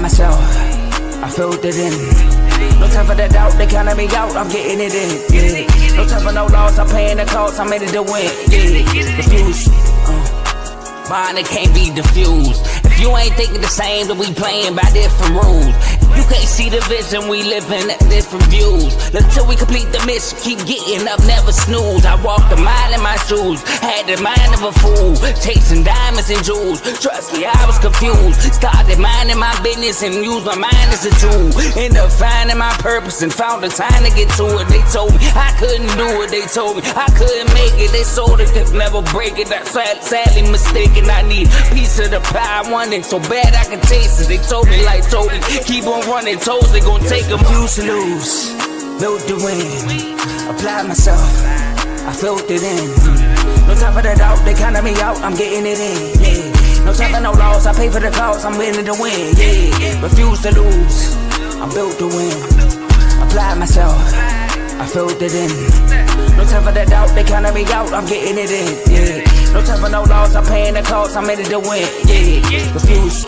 myself, I filled it in. No time for that doubt, they counted me out, I'm getting it in, yeah. No time for no loss, I'm paying the cost, I'm in it to win, yeah. Diffuse, mine, it can't be diffused. If you ain't thinking the same, then we playing by different rules. You can't see the vision, we living at different views. Until we complete the mission, keep getting up, never snooze. I walked a mile in my shoes, had the mind of a fool, chasing diamonds and jewels. Trust me, I was confused. Started minding my business and used my mind as a tool. Ended up finding my purpose and found the time to get to it. They told me I couldn't do it, they told me I couldn't make it. They sold it, could never break it. That's sadly mistaken. I need a piece of the pie, I want it so bad I can taste it. They told me like told me, keep on running toes, they gon' take them. Used to lose, built to win, applied myself, I filled it in. No time for the doubt, they counted me out, I'm getting it in, yeah. No time for no loss, I pay for the cost, I'm winning to win, yeah. Refuse to lose, I'm built to win, applied myself, I filled it in. No time for the doubt, they counted me out, I'm getting it in, yeah. No time for no loss, I'm paying the cost, I'm in it to win, yeah. Refuse.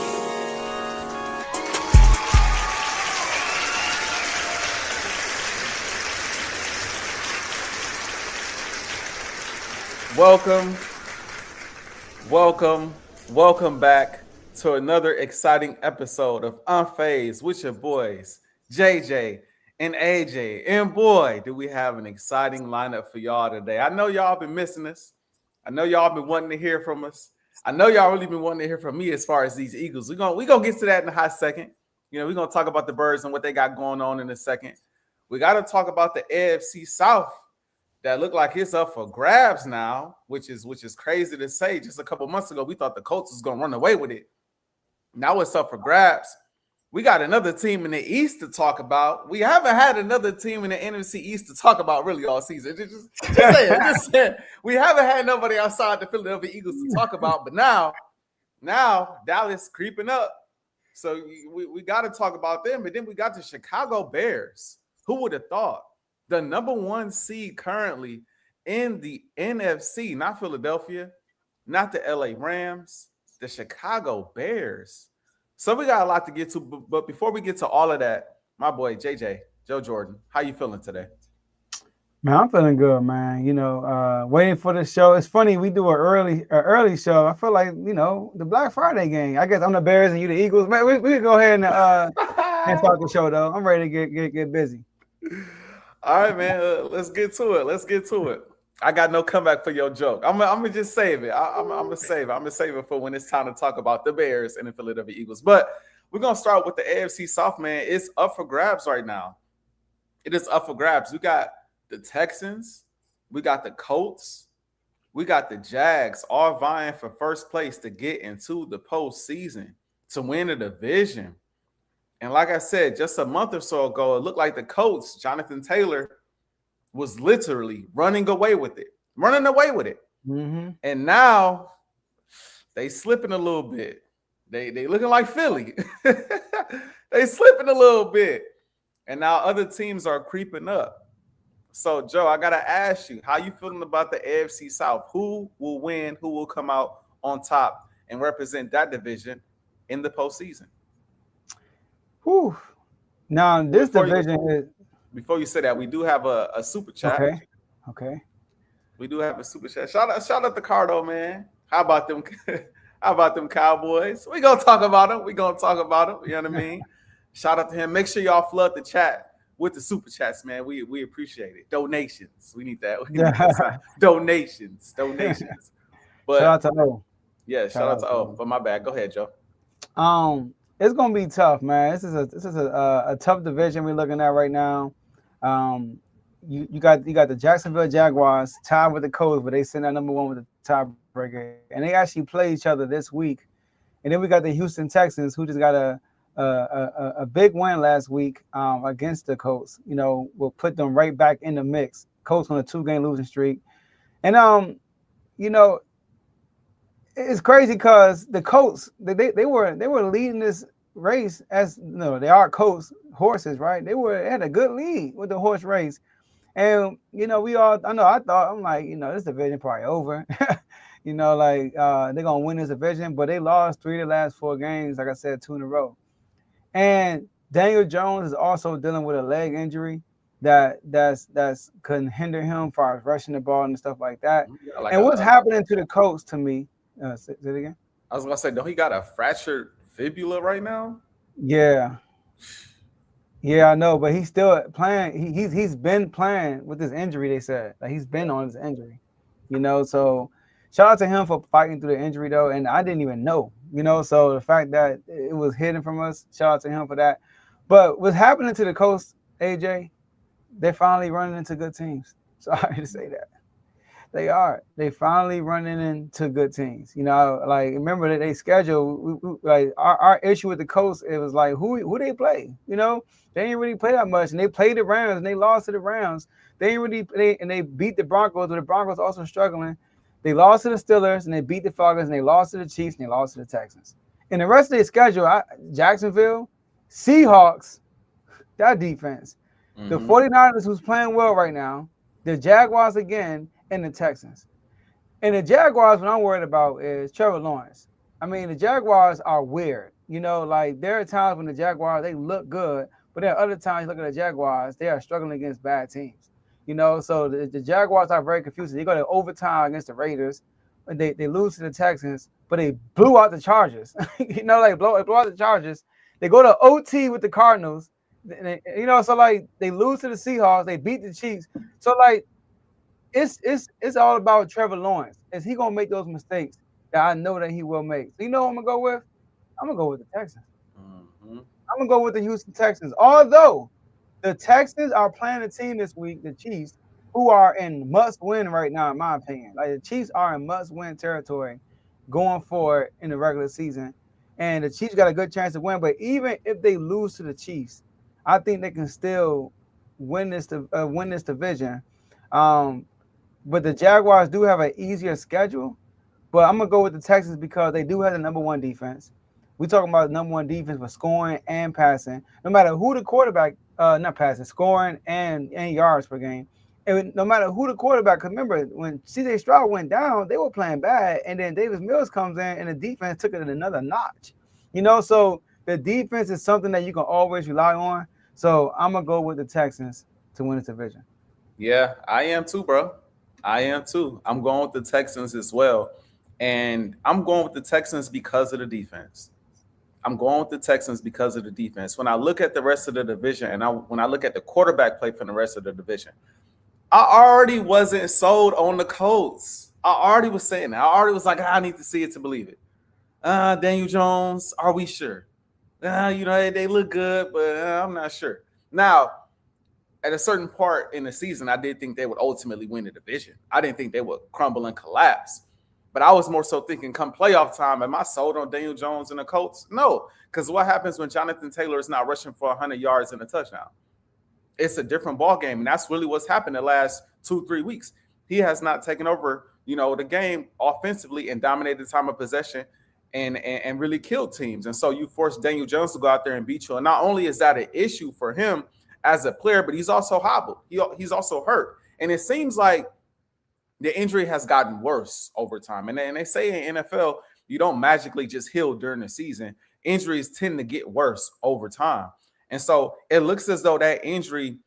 Welcome back to another exciting episode of Unfazed with your boys, JJ and Ajae. And boy, do we have an exciting lineup for y'all today. I know y'all been missing us. I know y'all been wanting to hear from us. I know y'all really been wanting to hear from me as far as these Eagles. We're gonna get to that in a hot second. You know, we're gonna talk about the Birds and what they got going on in a second. We got to talk about the AFC South. That look like it's up for grabs now, which is crazy to say. Just a couple months ago, we thought the Colts was gonna run away with it. Now it's up for grabs. We got another team in the East to talk about. We haven't had another team in the NFC East to talk about really all season. Just saying. We haven't had nobody outside the Philadelphia Eagles to talk about. But now Dallas creeping up. So we got to talk about them. But then we got the Chicago Bears. Who would have thought? The number one seed currently in the NFC, not Philadelphia, not the LA Rams, the Chicago Bears. So we got a lot to get to, but before we get to all of that, my boy JJ, Joe Jordan, how you feeling today? Man, I'm feeling good, man. You know, waiting for the show. It's funny, we do an early show. I feel like, you know, the Black Friday game. I guess I'm the Bears and you the Eagles. Man, we can go ahead and start the show, though. I'm ready to get busy. All right, man. Let's get to it. I got no comeback for your joke. I'm gonna just save it. I'm gonna save it. I'm gonna save it for when it's time to talk about the Bears and the Philadelphia Eagles. But we're gonna start with the AFC South, man. It's up for grabs right now. It is up for grabs. We got the Texans, we got the Colts, we got the Jags, all vying for first place to get into the postseason to win the division. And like I said, just a month or so ago, it looked like the Colts, Jonathan Taylor, was literally running away with it. Mm-hmm. And now they slipping a little bit. They looking like Philly. They slipping a little bit. And now other teams are creeping up. So, Joe, I got to ask you, how you feeling about the AFC South? Who will win? Who will come out on top and represent that division in the postseason? Whew. Now this division is. Before you say that, we do have a super chat. Okay. We do have a super chat. Shout out to Cardo, man. How about them? How about them Cowboys? We gonna talk about them. You know what I mean? Shout out to him. Make sure y'all flood the chat with the super chats, man. We appreciate it. Donations. We need that. Donations. But shout out to O. Yeah, shout out to O. But my bad. Go ahead, Joe. It's gonna be tough, man. This is a tough division we're looking at right now. You got the Jacksonville Jaguars tied with the Colts, but they send out number one with the tiebreaker, and they actually play each other this week. And then we got the Houston Texans, who just got a big win last week against the Colts. You know, will put them right back in the mix. Colts on a 2-game losing streak, and you know. It's crazy because the Colts they were leading this race as you know they are Colts horses, right? They had a good lead with the horse race, and you know I'm like this division probably over, you know like they're gonna win this division, but they lost 3 of the last 4 games, like I said, 2 in a row, And Daniel Jones is also dealing with a leg injury that's can hinder him for rushing the ball and stuff like that. Yeah, like And what's happening to the Colts to me? Say it again. I was gonna say, don't he got a fractured fibula right now? Yeah, yeah, I know, but he's still playing. He's been playing with this injury. They said like he's been on this injury, So shout out to him for fighting through the injury though, and I didn't even know, So the fact that it was hidden from us, shout out to him for that. But what's happening to the Coast, AJ? They're finally running into good teams. Sorry to say that. They are. They finally running into good teams. Like remember that they schedule like our issue with the Coast. It was like who they play. They didn't really play that much, and they played the Rams and they lost to the Rams. They didn't really and they beat the Broncos, but the Broncos also struggling. They lost to the Steelers and they beat the Falcons and they lost to the Chiefs and they lost to the Texans. And the rest of their schedule, Jacksonville, Seahawks, that defense, the 49ers who's playing well right now, the Jaguars again, and the Texans. And the Jaguars, what I'm worried about is Trevor Lawrence. I mean, the Jaguars are weird. Like there are times when the Jaguars, they look good, but there are other times you look at the Jaguars, they are struggling against bad teams. So the Jaguars are very confusing. They go to overtime against the Raiders, and they lose to the Texans, but they blew out the Chargers. Like blow out the Chargers. They go to OT with the Cardinals. So like they lose to the Seahawks, they beat the Chiefs. So like it's all about Trevor Lawrence. Is he gonna make those mistakes that I know that he will make? So who I'm gonna go with? I'm gonna go with the Texans. I'm gonna go with the Houston Texans. Although the Texans are playing a team this week, the Chiefs, who are in must-win right now, in my opinion. Like the Chiefs are in must-win territory going forward in the regular season. And the Chiefs got a good chance to win. But even if they lose to the Chiefs, I think they can still win this division. But the Jaguars do have an easier schedule. But I'm gonna go with the Texans because they do have the number one defense. We talking about the number one defense for scoring and passing. No matter who the quarterback, not passing, scoring and yards per game. And no matter who the quarterback, because remember when C.J. Stroud went down, they were playing bad, and then Davis Mills comes in, and the defense took it another notch. So the defense is something that you can always rely on. So I'm gonna go with the Texans to win the division. Yeah, I am too, bro. I am too. I'm going with the Texans as well. And I'm going with the Texans because of the defense. I'm going with the Texans because of the defense. When I look at the rest of the division and when I look at the quarterback play from the rest of the division, I already wasn't sold on the Colts. I already was saying that. I already was like, I need to see it to believe it. Daniel Jones, are we sure? They look good, but I'm not sure. Now, at a certain part in the season, I did think they would ultimately win the division. I didn't think they would crumble and collapse. But I was more so thinking come playoff time, am I sold on Daniel Jones and the Colts? No, because what happens when Jonathan Taylor is not rushing for 100 yards and a touchdown? It's a different ball game, and that's really what's happened the last 2-3 weeks. He has not taken over, the game offensively and dominated the time of possession and really killed teams. And so you force Daniel Jones to go out there and beat you. And not only is that an issue for him as a player, but he's also hobbled. He's also hurt. And it seems like the injury has gotten worse over time. And they say in NFL, you don't magically just heal during the season. Injuries tend to get worse over time. And so it looks as though that injury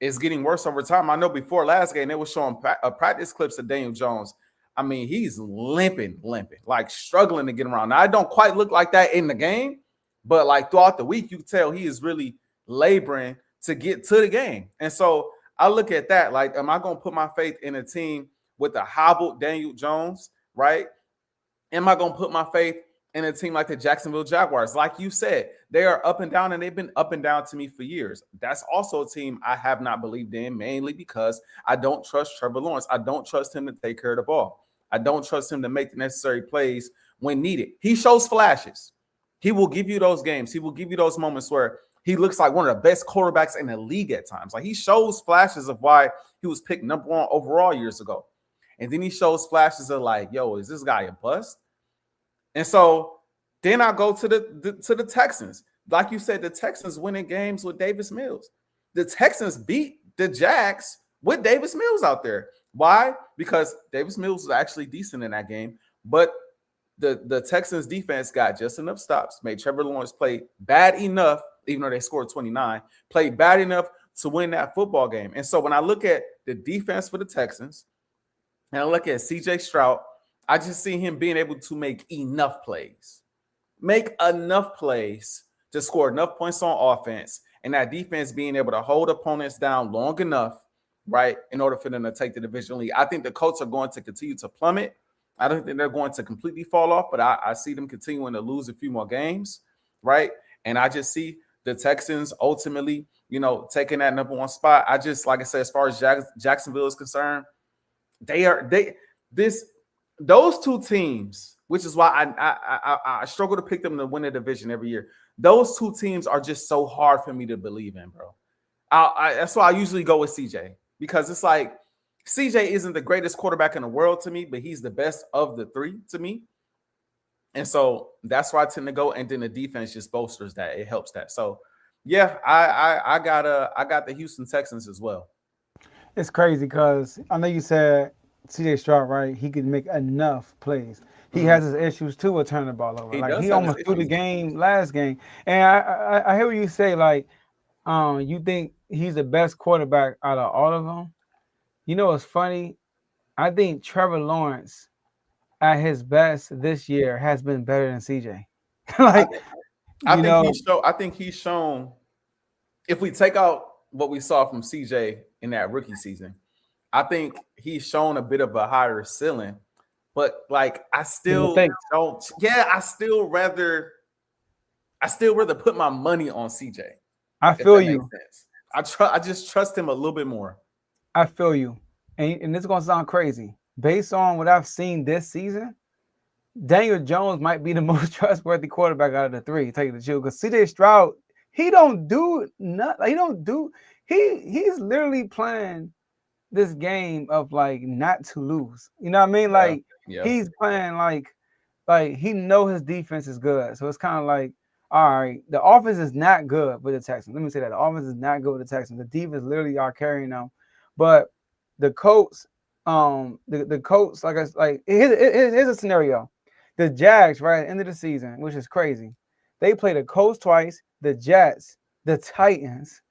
is getting worse over time. I know before last game, they were showing practice clips of Daniel Jones. I mean, he's limping, like struggling to get around. Now, I don't quite look like that in the game, but like throughout the week, you can tell he is really laboring to get to the game. And so I look at that like, am I going to put my faith in a team with a hobbled Daniel Jones, right? Am I going to put my faith in a team like the Jacksonville Jaguars? Like you said, they are up and down, and they've been up and down to me for years. That's also a team I have not believed in, mainly because I don't trust Trevor Lawrence. I don't trust him to take care of the ball. I don't trust him to make the necessary plays when needed. He shows flashes. He will give you those games. He will give you those moments where he looks like one of the best quarterbacks in the league at times. Like he shows flashes of why he was picked number 1 overall years ago. And then he shows flashes of like, yo, is this guy a bust? And so then I go to the Texans. Like you said, the Texans winning games with Davis Mills. The Texans beat the Jags with Davis Mills out there. Why? Because Davis Mills was actually decent in that game. But the Texans defense got just enough stops, made Trevor Lawrence play bad enough, even though they scored 29, played bad enough to win that football game. And so when I look at the defense for the Texans and I look at CJ Stroud, I just see him being able to make enough plays to score enough points on offense, and that defense being able to hold opponents down long enough, right, in order for them to take the division lead. I think the Colts are going to continue to plummet. I don't think they're going to completely fall off, but I see them continuing to lose a few more games, right? And I just see the Texans ultimately, taking that number one spot. I just, like I said, as far as Jacksonville is concerned, those two teams, which is why I struggle to pick them to win the division every year. Those two teams are just so hard for me to believe in, bro. That's why I usually go with CJ, because it's like CJ isn't the greatest quarterback in the world to me, but he's the best of the three to me. And so that's why I tend to go. And then the defense just bolsters that. It helps that. So yeah, I got the Houston Texans as well. It's crazy because I know you said CJ Stroud, right? He could make enough plays. He has his issues too with turning the ball over. He almost threw the game last game. And I hear what you say, like, you think he's the best quarterback out of all of them. It's funny. I think Trevor Lawrence at his best this year has been better than CJ. I think he's shown, if we take out what we saw from CJ in that rookie season, I think he's shown a bit of a higher ceiling. But I still don't. Yeah, I still rather put my money on CJ. I feel you. I just trust him a little bit more. I feel you, and this is gonna sound crazy. Based on what I've seen this season, Daniel Jones might be the most trustworthy quarterback out of the three. Tell you the truth, because CJ Stroud, he don't do nothing. He's literally playing this game of not to lose. You know what I mean? He's playing like he know his defense is good. So it's kind of all right, the offense is not good with the Texans. Let me say that. The offense is not good with the Texans. The defense literally are carrying them. But the Colts, the Colts, here's a scenario. The Jags, right at the end of the season, which is crazy. They play the Colts twice, the Jets, the Titans,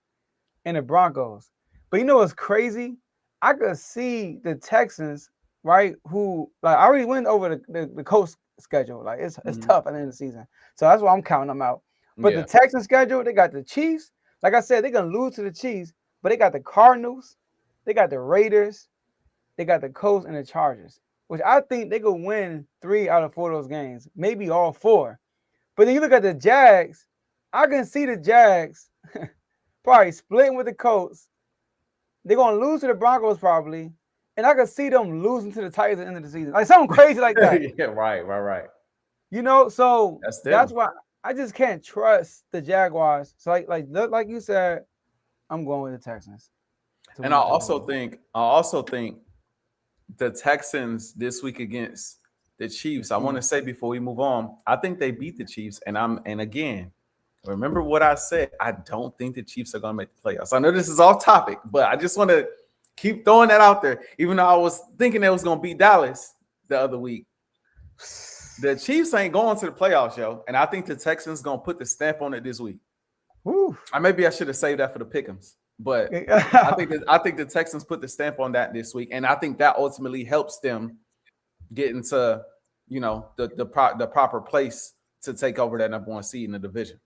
and the Broncos. But you know what's crazy? I could see the Texans, right, who I already went over the Colts schedule. It's tough at the end of the season. So that's why I'm counting them out. But the Texans schedule, they got the Chiefs. Like I said, they're going to lose to the Chiefs, but they got the Cardinals, they got the Raiders, they got the Colts and the Chargers, which I think they could win 3 out of 4 of those games, maybe all 4. But then you look at the Jags, I can see the Jags probably splitting with the Colts. They're going to lose to the Broncos probably, and I can see them losing to the Titans at the end of the season. Something crazy like that. Yeah, right. So that's why I just can't trust the Jaguars. So like you said, I'm going with the Texans. And I also think the Texans this week against the Chiefs, I want to say before we move on, I think they beat the Chiefs. And again, remember what I said, I don't think the Chiefs are going to make the playoffs. I know this is off topic, but I just want to keep throwing that out there. Even though I was thinking they was going to beat Dallas the other week, the Chiefs ain't going to the playoffs, yo. And I think the Texans going to put the stamp on it this week. Woo. Maybe I should have saved that for the Pickems. But I think the Texans put the stamp on that this week, and I think that ultimately helps them get into the proper place to take over that number 1 seed in the division.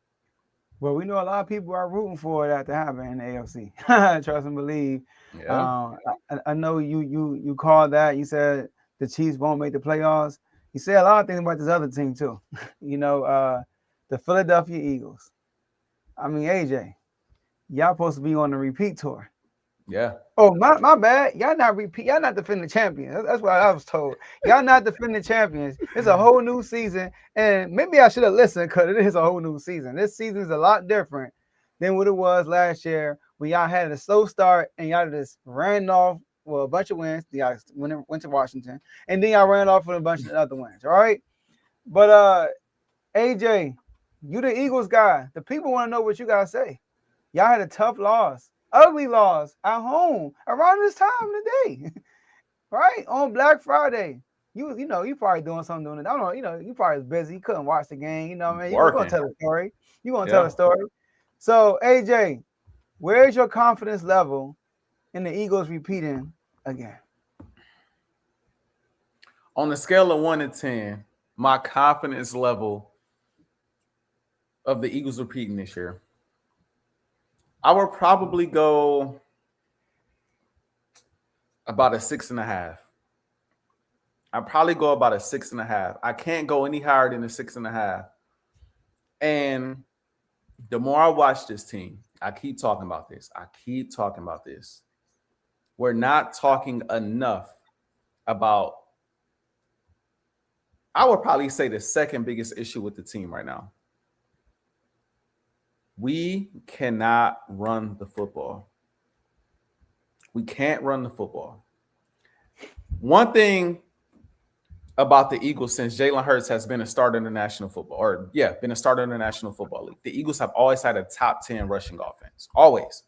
Well, we know a lot of people are rooting for that to happen in the AFC. Trust and believe. Yeah. I know you called that. You said the Chiefs won't make the playoffs. You said a lot of things about this other team too. The Philadelphia Eagles. I mean, AJ. Y'all supposed to be on the repeat tour. Yeah. Oh, my bad. Y'all not defending champions. That's what I was told. Y'all not defending champions. It's a whole new season. And maybe I should have listened because it is a whole new season. This season is a lot different than what it was last year when y'all had a slow start and y'all just ran off with a bunch of wins. Y'all went to Washington. And then y'all ran off with a bunch of other wins. All right. But AJ, you the Eagles guy. The people want to know what you gotta say. Y'all had a tough loss, ugly loss at home around this time of the day, right? On Black Friday. you probably doing something doing it. I don't know, you probably was busy. You couldn't watch the game. You know what I mean? You're gonna Working. tell a story. You're gonna tell Yeah. a story. So AJ, where's your confidence level in the Eagles repeating again? On a scale of 1 to 10, my confidence level of the Eagles repeating this year, I would probably go about a 6.5. I'd probably go about a 6.5. I can't go any higher than a 6.5. And the more I watch this team, I keep talking about this. We're not talking enough about, I would probably say, the second biggest issue with the team right now. We cannot run the football. We can't run the football. One thing about the Eagles since Jalen Hurts has been a starter in the National Football, been a starter in the National Football League. The Eagles have always had a top 10 rushing offense. Always.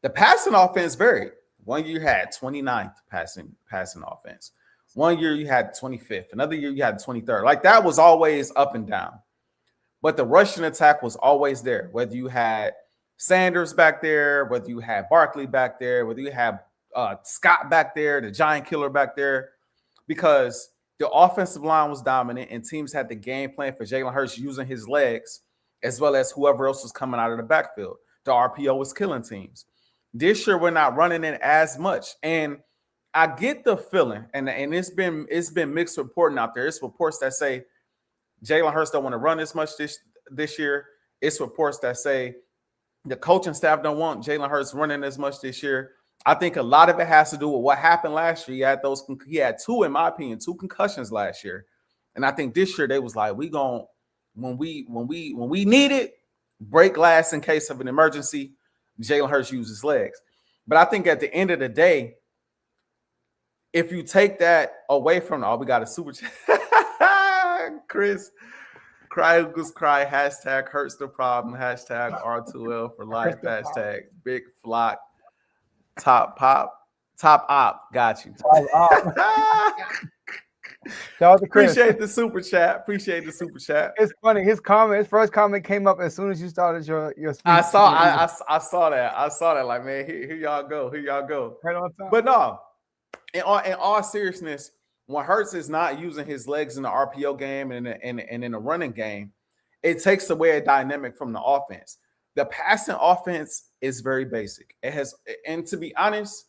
The passing offense varied. One year you had 29th passing offense. One year you had 25th. Another year you had 23rd. Like, that was always up and down. But the rushing attack was always there. Whether you had Sanders back there, whether you had Barkley back there, whether you had Scott back there, the giant killer back there, because the offensive line was dominant and teams had the game plan for Jalen Hurts using his legs as well as whoever else was coming out of the backfield. The RPO was killing teams. This year, we're not running in as much. And I get the feeling, and it's been mixed reporting out there. It's reports that say Jalen Hurts don't want to run as much this year. It's reports that say the coaching staff don't want Jalen Hurts running as much this year. I think a lot of it has to do with what happened last year. He had two, in my opinion, two concussions last year. And I think this year they was like, when we need it, break glass in case of an emergency, Jalen Hurts uses legs. But I think at the end of the day, if you take that away from, we got a super chat. Chris, cry Eagles cry, hashtag hurts the problem, hashtag R2L for life, hashtag big flock, top op, got you. Appreciate the super chat. It's funny. His first comment came up as soon as you started your speech. I saw that. Like, man, here y'all go. Right on time. But no, in all seriousness, when Hurts is not using his legs in the RPO game and in the running game, it takes away a dynamic from the offense. The passing offense is very basic. And to be honest,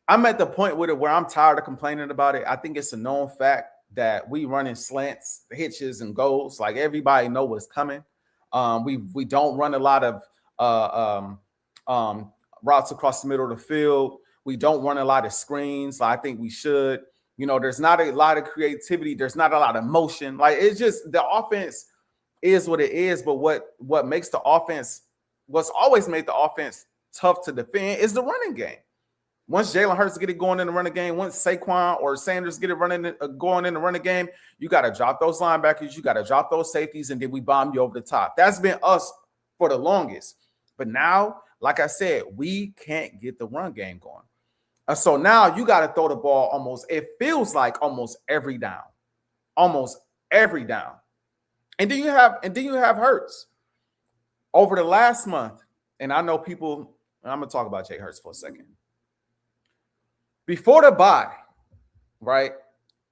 I'm at the point with it where I'm tired of complaining about it. I think it's a known fact that we run in slants, hitches, and goals. Like, everybody know what's coming. We don't run a lot of routes across the middle of the field. We don't run a lot of screens. I think we should. There's not a lot of creativity. There's not a lot of motion. Like, it's just the offense is what it is. But what makes the offense, what's always made the offense tough to defend is the running game. Once Jalen Hurts get it going in the running game, once Saquon or Sanders get it going in the running game, you got to drop those linebackers, you got to drop those safeties, and then we bomb you over the top. That's been us for the longest. But now, like I said, we can't get the run game going. So now you got to throw the ball it feels like almost every down. And then you have Hurts. Over the last month, and I know people, I'm going to talk about Jay Hurts for a second. Before the bye, right,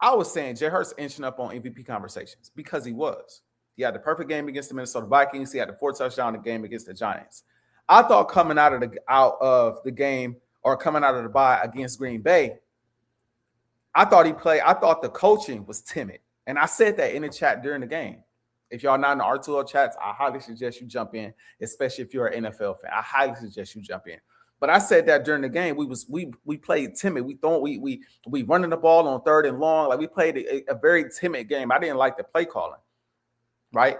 I was saying Jay Hurts inching up on MVP conversations because he was. He had the perfect game against the Minnesota Vikings. He had the 4-touchdown game against the Giants. I thought coming out of the game or coming out of the bye against Green Bay, I thought the coaching was timid. And I said that in the chat during the game. If y'all not in the R2L chats, I highly suggest you jump in, especially if you're an NFL fan. I highly suggest you jump in. But I said that during the game, we played timid. We running the ball on 3rd and long. Like, we played a very timid game. I didn't like the play calling, right?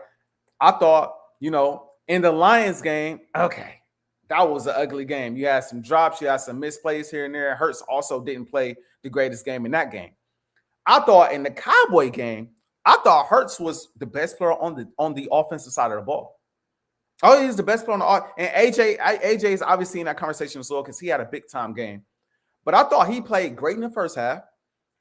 I thought, in the Lions game, okay, that was an ugly game. You had some drops, you had some misplays here and there. Hurts also didn't play the greatest game in that game. I thought in the Cowboy game, I thought Hurts was the best player on the offensive side of the ball. Oh, he's the best player on the and AJ is obviously in that conversation as well because he had a big time game. But I thought he played great in the first half.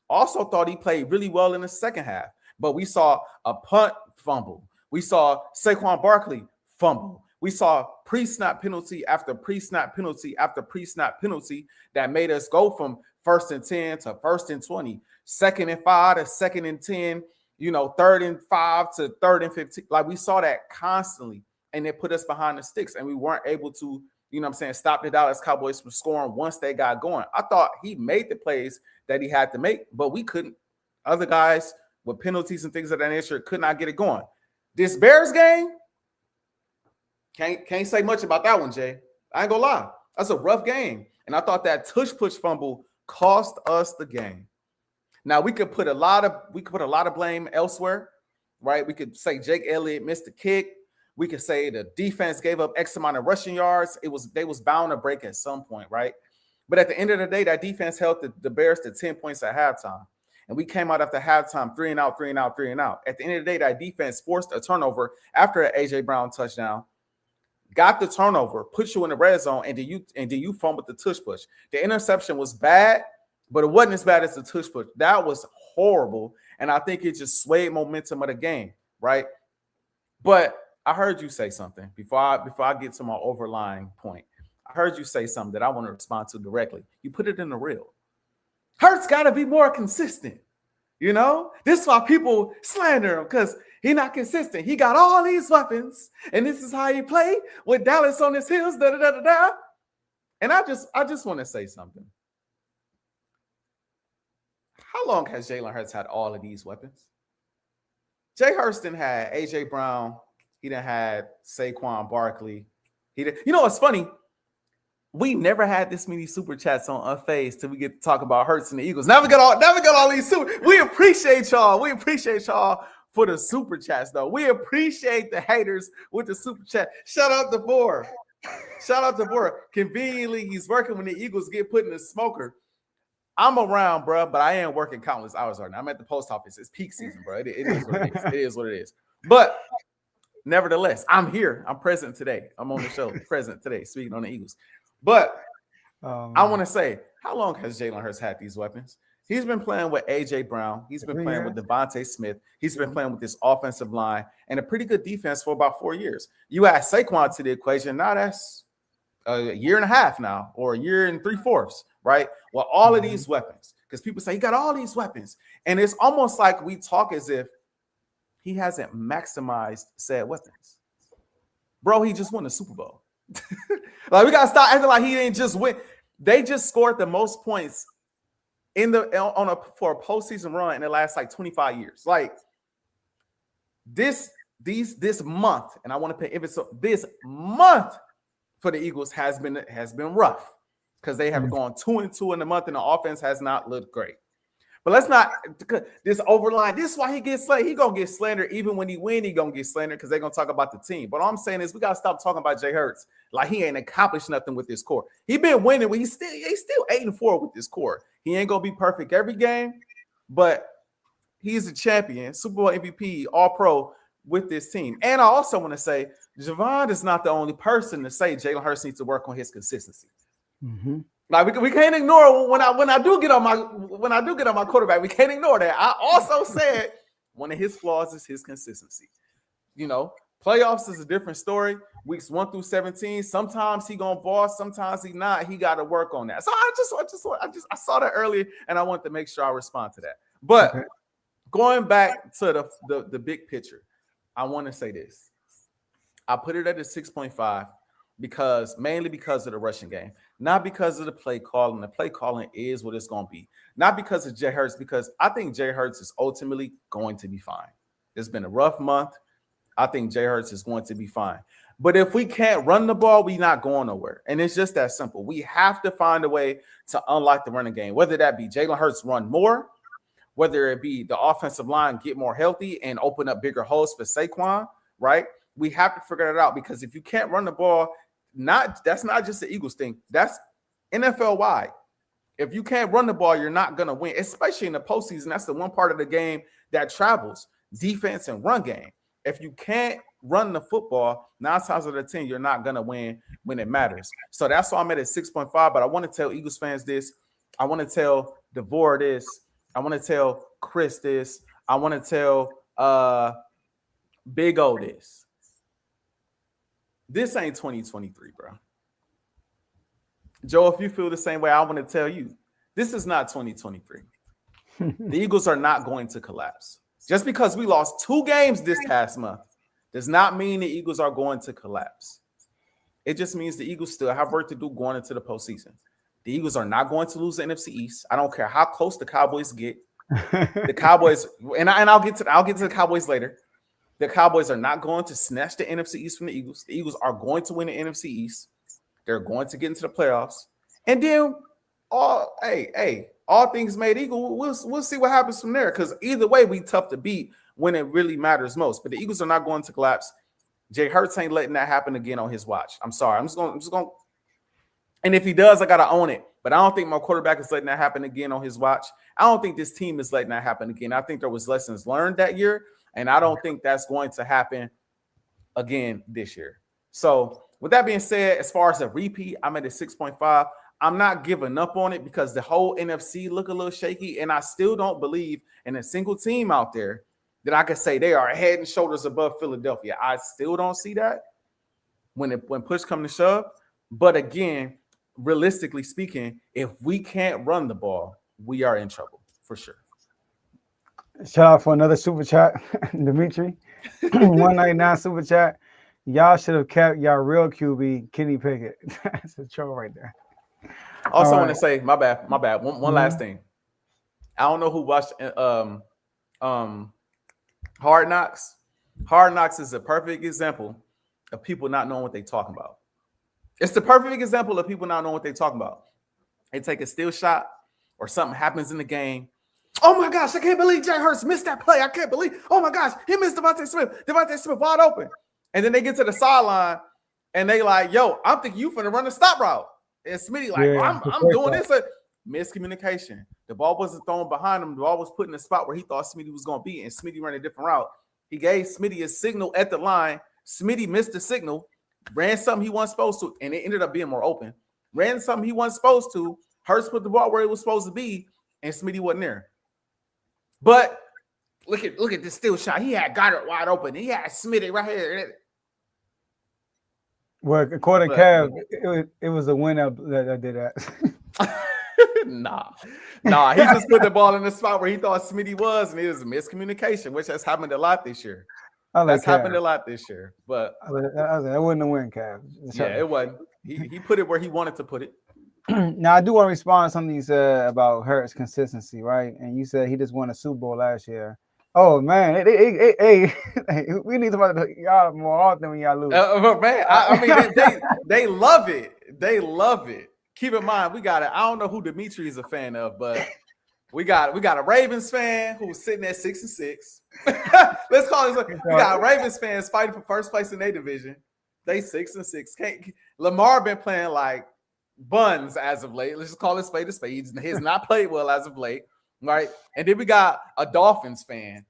Also thought he played really well in the second half. But we saw a punt fumble. We saw Saquon Barkley fumble. We saw pre-snap penalty after pre-snap penalty after pre-snap penalty that made us go from 1st and 10 to 1st and 20, 2nd and 5 to 2nd and 10, 3rd and 5 to 3rd and 15. Like, we saw that constantly, and it put us behind the sticks, and we weren't able to, stop the Dallas Cowboys from scoring once they got going. I thought he made the plays that he had to make, but we couldn't. Other guys with penalties and things of that nature could not get it going. This Bears game, can't say much about that one, Jay. I ain't gonna lie. That's a rough game. And I thought that tush-push fumble cost us the game. Now, we could put a lot of blame elsewhere, right? We could say Jake Elliott missed the kick. We could say the defense gave up X amount of rushing yards. They was bound to break at some point, right? But at the end of the day, that defense held the Bears to 10 points at halftime. And we came out after halftime 3 and out, 3 and out, 3 and out. At the end of the day, that defense forced a turnover after an Ajae Brown touchdown, got the turnover, put you in the red zone, and then you fumbled the tush push. The interception was bad, but it wasn't as bad as the tush push. That was horrible, and I think it just swayed momentum of the game, right? But I heard you say something before I get to my overlying point. I heard you say something that I want to respond to directly. You put it in the reel. Hurts got to be more consistent. This is why people slander him, because he's not consistent. He got all these weapons, and this is how he played with Dallas on his heels. Da, da, da, da, da. And I just want to say something. How long has Jalen Hurts had all of these weapons? Jay Hurts done had Ajae Brown. He done had Saquon Barkley. What's funny? We never had this many super chats on Unfazed till we get to talk about Hurts and the Eagles. Never got all these super. We appreciate y'all. We appreciate y'all for the super chats, though. We appreciate the haters with the super chat. Shout out to Boar. Conveniently, he's working when the Eagles get put in the smoker. I'm around, bro, but I ain't working countless hours right now. I'm at the post office. It's peak season, bro. It is what it is. It is what it is. But nevertheless, I'm here. I'm present today. I'm on the show, present today, speaking on the Eagles. But I want to say, how long has Jalen Hurts had these weapons? He's been playing with Ajae Brown. He's been playing with Devontae Smith. He's been playing with this offensive line and a pretty good defense for about 4 years. You add Saquon to the equation, now that's a year and a half now, or a year and 3/4, right? Well, all of these weapons, because people say, you got all these weapons. And it's almost like we talk as if he hasn't maximized said weapons. Bro, he just won the Super Bowl. Like, we gotta stop acting like he didn't just win. They just scored the most points for a postseason run in the last like 25 years. Like this month, and I want to pay emphasis. This month for the Eagles has been rough because they have gone 2-2 in the month, and the offense has not looked great. But let's not this overline. This is why he gets slandered. He gonna get slandered even when he win. He gonna get slandered because they're gonna talk about the team. But all I'm saying is we gotta stop talking about Jay Hurts like he ain't accomplished nothing with this core. He been winning. He's still 8-4 with this core. He ain't gonna be perfect every game, but he's a champion, Super Bowl MVP, All Pro with this team. And I also want to say Javon is not the only person to say Jalen Hurts needs to work on his consistency. Mm-hmm. Like we can't ignore when I do get on my quarterback, we can't ignore that. I also said one of his flaws is his consistency. Playoffs is a different story. Weeks 1 through 17, sometimes he gonna ball, sometimes he not. He got to work on that. So I saw that earlier, and I wanted to make sure I respond to that. But going back to the big picture, I want to say this. I put it at a 6.5 mainly because of the rushing game, not because of the play calling. The play calling is what it's going to be. Not because of Jay Hurts, because I think Jay Hurts is ultimately going to be fine. It's been a rough month. I think Jay Hurts is going to be fine. But if we can't run the ball, we're not going nowhere. And it's just that simple. We have to find a way to unlock the running game, whether that be Jalen Hurts run more, whether it be the offensive line get more healthy and open up bigger holes for Saquon, right? We have to figure that out, because if you can't run the ball, that's not just the Eagles thing. That's NFL-wide. If you can't run the ball, you're not going to win, especially in the postseason. That's the one part of the game that travels, defense and run game. If you can't run the football, 9 times out of 10, you're not going to win when it matters. So that's why I'm at a 6.5, but I want to tell Eagles fans this. I want to tell DeVore this. I want to tell Chris this. I want to tell Big O this. This ain't 2023, bro. Joe, if you feel the same way, I want to tell you, this is not 2023. The Eagles are not going to collapse. Just because we lost 2 games this past month does not mean the Eagles are going to collapse. It just means the Eagles still have work to do going into the postseason. The Eagles are not going to lose the NFC East. I don't care how close the Cowboys get. The Cowboys, and I'll get to the Cowboys later. The Cowboys are not going to snatch the NFC East from the Eagles. The Eagles are going to win the NFC East. They're going to get into the playoffs. And then all things made equal, we'll see what happens from there. Because either way, we tough to beat when it really matters most. But the Eagles are not going to collapse. Jay Hurts ain't letting that happen again on his watch. I'm sorry. I'm just going. And if he does, I gotta own it. But I don't think my quarterback is letting that happen again on his watch. I don't think this team is letting that happen again. I think there was lessons learned that year, and I don't think that's going to happen again this year. So with that being said, as far as a repeat, I'm at a 6.5. I'm not giving up on it because the whole NFC look a little shaky, and I still don't believe in a single team out there that I could say they are head and shoulders above Philadelphia. I still don't see that when push comes to shove. But again, realistically speaking, if we can't run the ball, we are in trouble for sure. Shout out for another super chat, Dimitri. 199 super chat. Y'all should have kept y'all real QB, Kenny Pickett. That's a troll right there. Also, want to say, my bad. One last thing. I don't know who watched Hard Knocks. Hard Knocks is a perfect example of people not knowing what they're talking about. It's the perfect example of people not knowing what they're talking about. They take a steal shot or something happens in the game. Oh my gosh, I can't believe Jay Hurts missed that play. I can't believe. Oh my gosh, he missed Devontae Smith. Devontae Smith wide open. And then they get to the sideline and they like, yo, I'm thinking you finna run a stop route. And Smitty like, I'm doing this. Miscommunication. The ball wasn't thrown behind him. The ball was put in the spot where he thought Smitty was going to be, and Smitty ran a different route. He gave Smitty a signal at the line. Smitty missed the signal, ran something he wasn't supposed to, and it ended up being more open. Ran something he wasn't supposed to. Hurts put the ball where it was supposed to be, and Smitty wasn't there. But look at this steal shot. He had Goddard wide open. He had Smitty right here. Well, according to Kev, it was a winner that did that. Nah. He just put the ball in the spot where he thought Smitty was, and it was a miscommunication, which has happened a lot this year. That's happened a lot this year. But that wasn't a win, Kev. Yeah, it wasn't. He put it where he wanted to put it. Now, I do want to respond to something you said about Hurts' consistency, right? And you said he just won a Super Bowl last year. Oh man, hey, we need to y'all more often when y'all lose. Man, I mean, they love it. They love it. Keep in mind, we got I don't know who Dimitri is a fan of, but we got a Ravens fan who's sitting at 6-6. Let's call it. We got Ravens fans fighting for first place in their division. They 6-6. Lamar been playing like buns as of late. Let's just call it spade a spade. He has not played well as of late. Right, and then we got a Dolphins fan.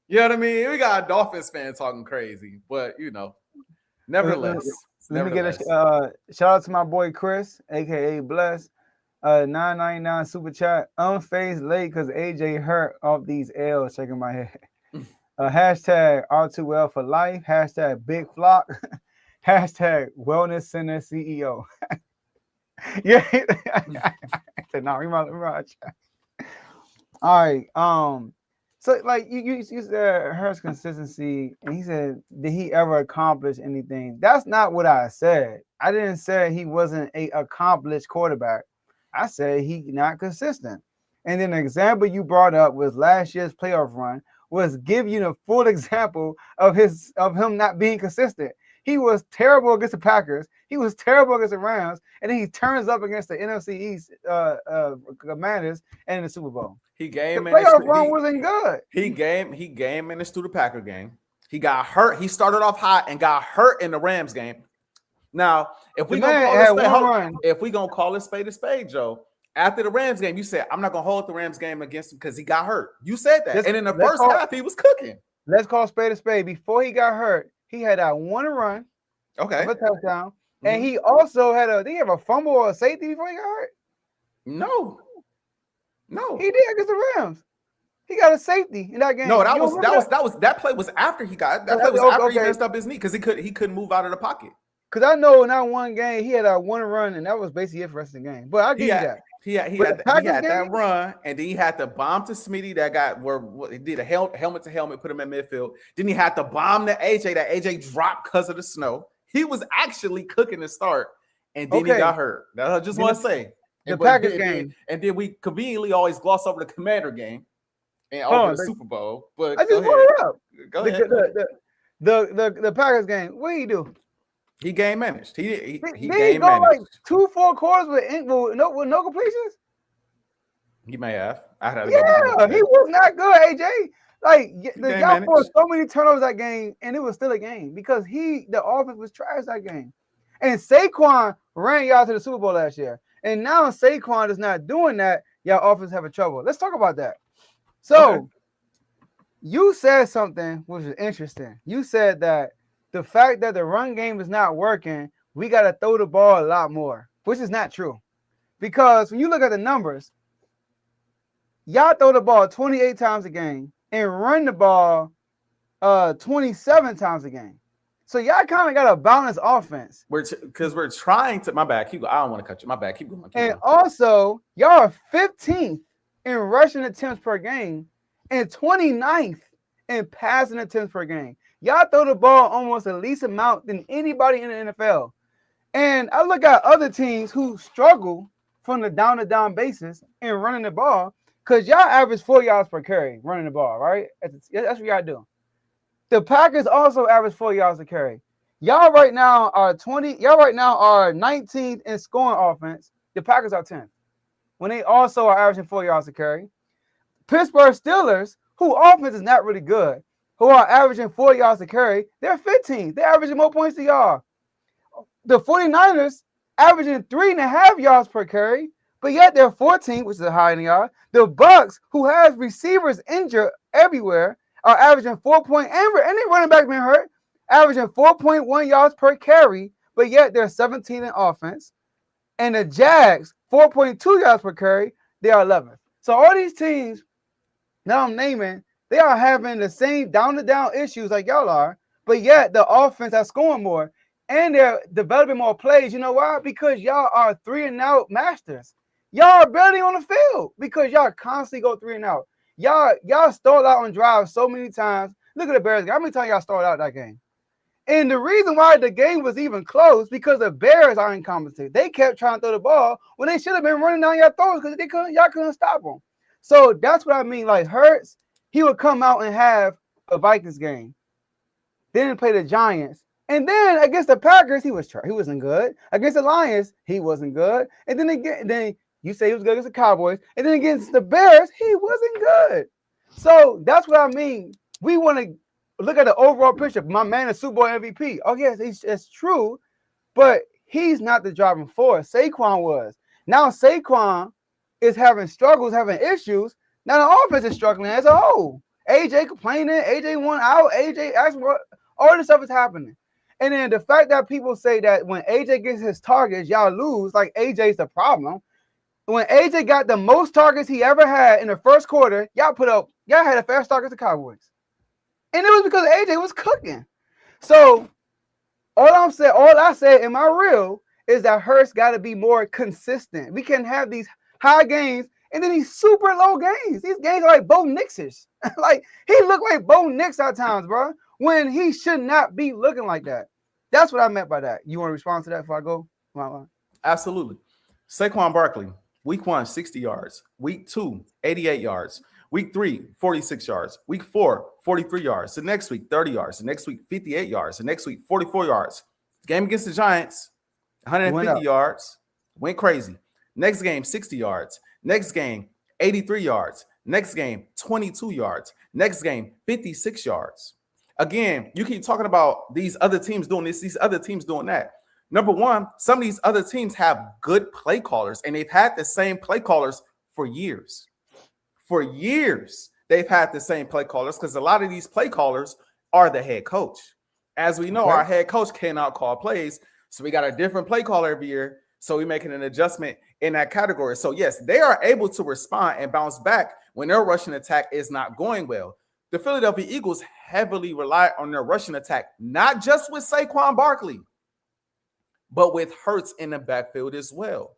You know what I mean? We got a Dolphins fan talking crazy, but nevertheless. Let me get a shout out to my boy Chris, aka Bless, 999 super chat. Unfazed late because AJ hurt off these L's. Shaking my head. Hashtag R2L for life. Hashtag Big Flock. Hashtag Wellness Center CEO. Yeah. No, all right. So like you said Hurts' consistency, and he said, did he ever accomplish anything? That's not what I said. I didn't say he wasn't an accomplished quarterback. I said he not consistent. And then the example you brought up was last year's playoff run was give you the full example of him not being consistent. He was terrible against the Packers. He was terrible against the Rams, and then he turns up against the NFC East Commanders and in the Super Bowl. The playoff run wasn't good. He game in the Studer Packer game. He got hurt. He started off hot and got hurt in the Rams game. Now, if we gonna call it spade a spade, Joe, after the Rams game, you said I'm not gonna hold the Rams game against him because he got hurt. You said that, and in the first half, he was cooking. Let's call spade a spade. Before he got hurt, he had that one run, a touchdown, and he also had a fumble or a safety before he got hurt. No. No, He did against the Rams. He got a safety in that game. no, You that play was after he got that Oh, play was okay, after he okay. messed up his knee because he couldn't move out of the pocket. Because I know in that one game he had that one run, and that was basically it for the rest of the game. But I give you that. He had But the Packers that game- run, and then he had the bomb to Smitty that got where he did a helmet to helmet, put him in midfield. Then he had the bomb to AJ that AJ dropped because of the snow. He was actually cooking to start, and then he got hurt. That's what I just want to say. The Packers game. And then we conveniently always gloss over the Commander game and over the Super Bowl. But I just brought it up. Go ahead. The Packers game. What do you do? He game managed. He game managed. Like 2-4 quarters with no completions. He may have. He was not good, AJ. Like y'all forced so many turnovers that game, and it was still a game because the offense was trash that game. And Saquon ran y'all to the Super Bowl last year, and now Saquon is not doing that. Y'all offense having trouble. Let's talk about that. So you said something which is interesting. You said that the fact that the run game is not working, we got to throw the ball a lot more, which is not true. Because when you look at the numbers, y'all throw the ball 28 times a game and run the ball 27 times a game. So y'all kind of got a balanced offense. Because we're trying to. My bad. Keep going. I don't want to cut you. My bad. Keep going. And also, y'all are 15th in rushing attempts per game and 29th in passing attempts per game. Y'all throw the ball almost the least amount than anybody in the NFL. And I look at other teams who struggle from the down-to-down basis and running the ball because y'all average 4 yards per carry running the ball, right? That's what y'all do. The Packers also average 4 yards a carry. Y'all right now are 19th in scoring offense. The Packers are 10th. When they also are averaging 4 yards a carry. Pittsburgh Steelers, who offense is not really good, who are averaging 4 yards a carry, they're 15th. They're averaging more points than y'all. The 49ers averaging 3.5 yards per carry, but yet they're 14th, which is higher than y'all. The Bucks, who has receivers injured everywhere, are averaging 4 point, and they running back been hurt, averaging 4.1 yards per carry, but yet they're 17th in offense. And the Jags, 4.2 yards per carry, they are 11th. So all these teams that I'm naming, they are having the same down-to-down issues like y'all are, but yet the offense is scoring more, and they're developing more plays. You know why? Because y'all are 3-and-out masters. Y'all are barely on the field because y'all constantly go 3-and-out. Y'all stalled out on drives so many times. Look at the Bears game. How many times y'all stalled out that game? And the reason why the game was even close because the Bears are incompetent. They kept trying to throw the ball when they should have been running down your throats because y'all couldn't stop them. So that's what I mean. Like Hurts, he would come out and have a Vikings game, then play the Giants, and then against the Packers, he wasn't good. Against the Lions, he wasn't good. And then you say he was good against the Cowboys, and then against the Bears, he wasn't good. So that's what I mean. We want to look at the overall picture. My man is Super Bowl MVP. Oh, yes, it's true, but he's not the driving force. Saquon was. Now Saquon is having struggles, having issues. Now the offense is struggling as a whole. AJ complaining, AJ won out, AJ asking what all this stuff is happening. And then the fact that people say that when AJ gets his targets, y'all lose, like AJ's the problem. When AJ got the most targets he ever had in the first quarter, y'all had a fair start against the Cowboys. And it was because AJ was cooking. So all I said in my reel is that Hurts got to be more consistent. We can have these high games and then these super low games. These games are like Bo Nix-ish. Like he looked like Bo Nix at times, bro, when he should not be looking like that. That's what I meant by that. You want to respond to that before I go? Absolutely. Saquon Barkley, week 1, 60 yards. Week 2, 88 yards. Week 3, 46 yards. Week 4, 43 yards. The next week, 30 yards. The next week, 58 yards. The next week, 44 yards. Game against the Giants, 150 yards. Went crazy. Next game, 60 yards. Next game, 83 yards. Next game, 22 yards. Next game, 56 yards. Again, you keep talking about these other teams doing this, these other teams doing that. Number one, some of these other teams have good play callers, and they've had the same play callers for years. For years, they've had the same play callers because a lot of these play callers are the head coach. As we know, our head coach cannot call plays, so we got a different play caller every year. So we're making an adjustment in that category. So yes, they are able to respond and bounce back when their rushing attack is not going well. The Philadelphia Eagles heavily rely on their rushing attack, not just with Saquon Barkley, but with Hurts in the backfield as well.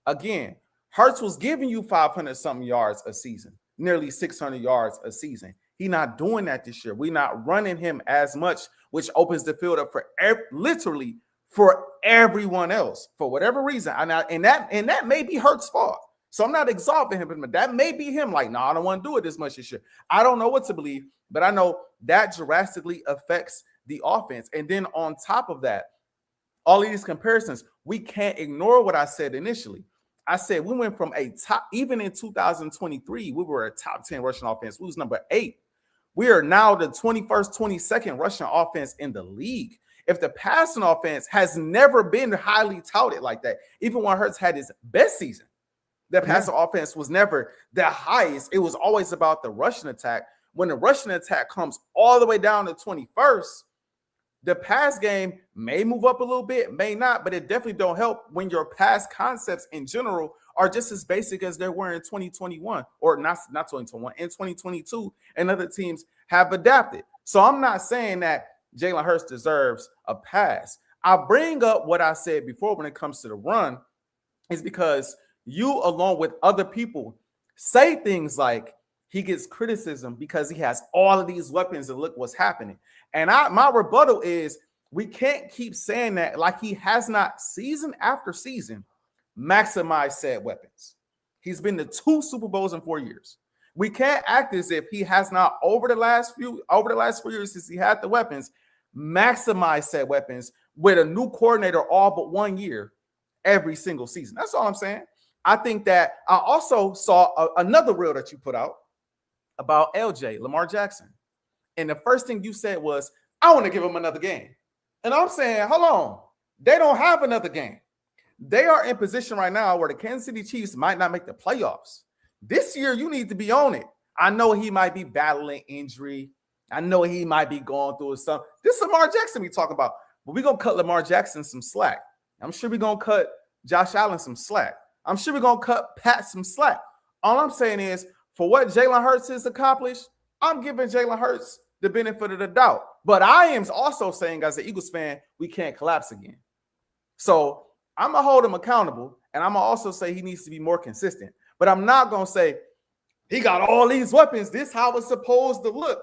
Again, Hurts was giving you 500-something yards a season, nearly 600 yards a season. He's not doing that this year. We're not running him as much, which opens the field up for literally for everyone else for whatever reason. And that may be Hurts' fault. So I'm not exalting him, but that may be him. Like, no, I don't want to do it this much this year. I don't know what to believe, but I know that drastically affects the offense. And then on top of that, all of these comparisons, we can't ignore what I said initially. I said we went from a top, even in 2023, we were a top 10 rushing offense. We was number 8. We are now the 21st, 22nd rushing offense in the league. If the passing offense has never been highly touted like that, even when Hurts had his best season, the passing offense was never the highest. It was always about the rushing attack. When the rushing attack comes all the way down to 21st, the pass game may move up a little bit, may not, but it definitely don't help when your pass concepts in general are just as basic as they were in 2021, or not 2021, in 2022, and other teams have adapted. So I'm not saying that Jalen Hurts deserves a pass. I bring up what I said before when it comes to the run is because you, along with other people, say things like he gets criticism because he has all of these weapons and look what's happening. And my rebuttal is we can't keep saying that like he has not season after season maximized said weapons. He's been to 2 Super Bowls in 4 years. We can't act as if he has not over the last 4 years since he had the weapons, maximize said weapons with a new coordinator all but 1 year every single season. That's all I'm saying. I think that I also saw another reel that you put out about LJ, Lamar Jackson. And the first thing you said was, I want to give him another game. And I'm saying, hold on. They don't have another game. They are in position right now where the Kansas City Chiefs might not make the playoffs. This year, you need to be on it. I know he might be battling injury. I know he might be going through something. This is Lamar Jackson we talk about. But we're going to cut Lamar Jackson some slack. I'm sure we're going to cut Josh Allen some slack. I'm sure we're going to cut Pat some slack. All I'm saying is, for what Jalen Hurts has accomplished, I'm giving Jalen Hurts the benefit of the doubt. But I am also saying, as an Eagles fan, we can't collapse again. So I'm going to hold him accountable, and I'm going to also say he needs to be more consistent. But I'm not going to say he got all these weapons. This is how it's supposed to look.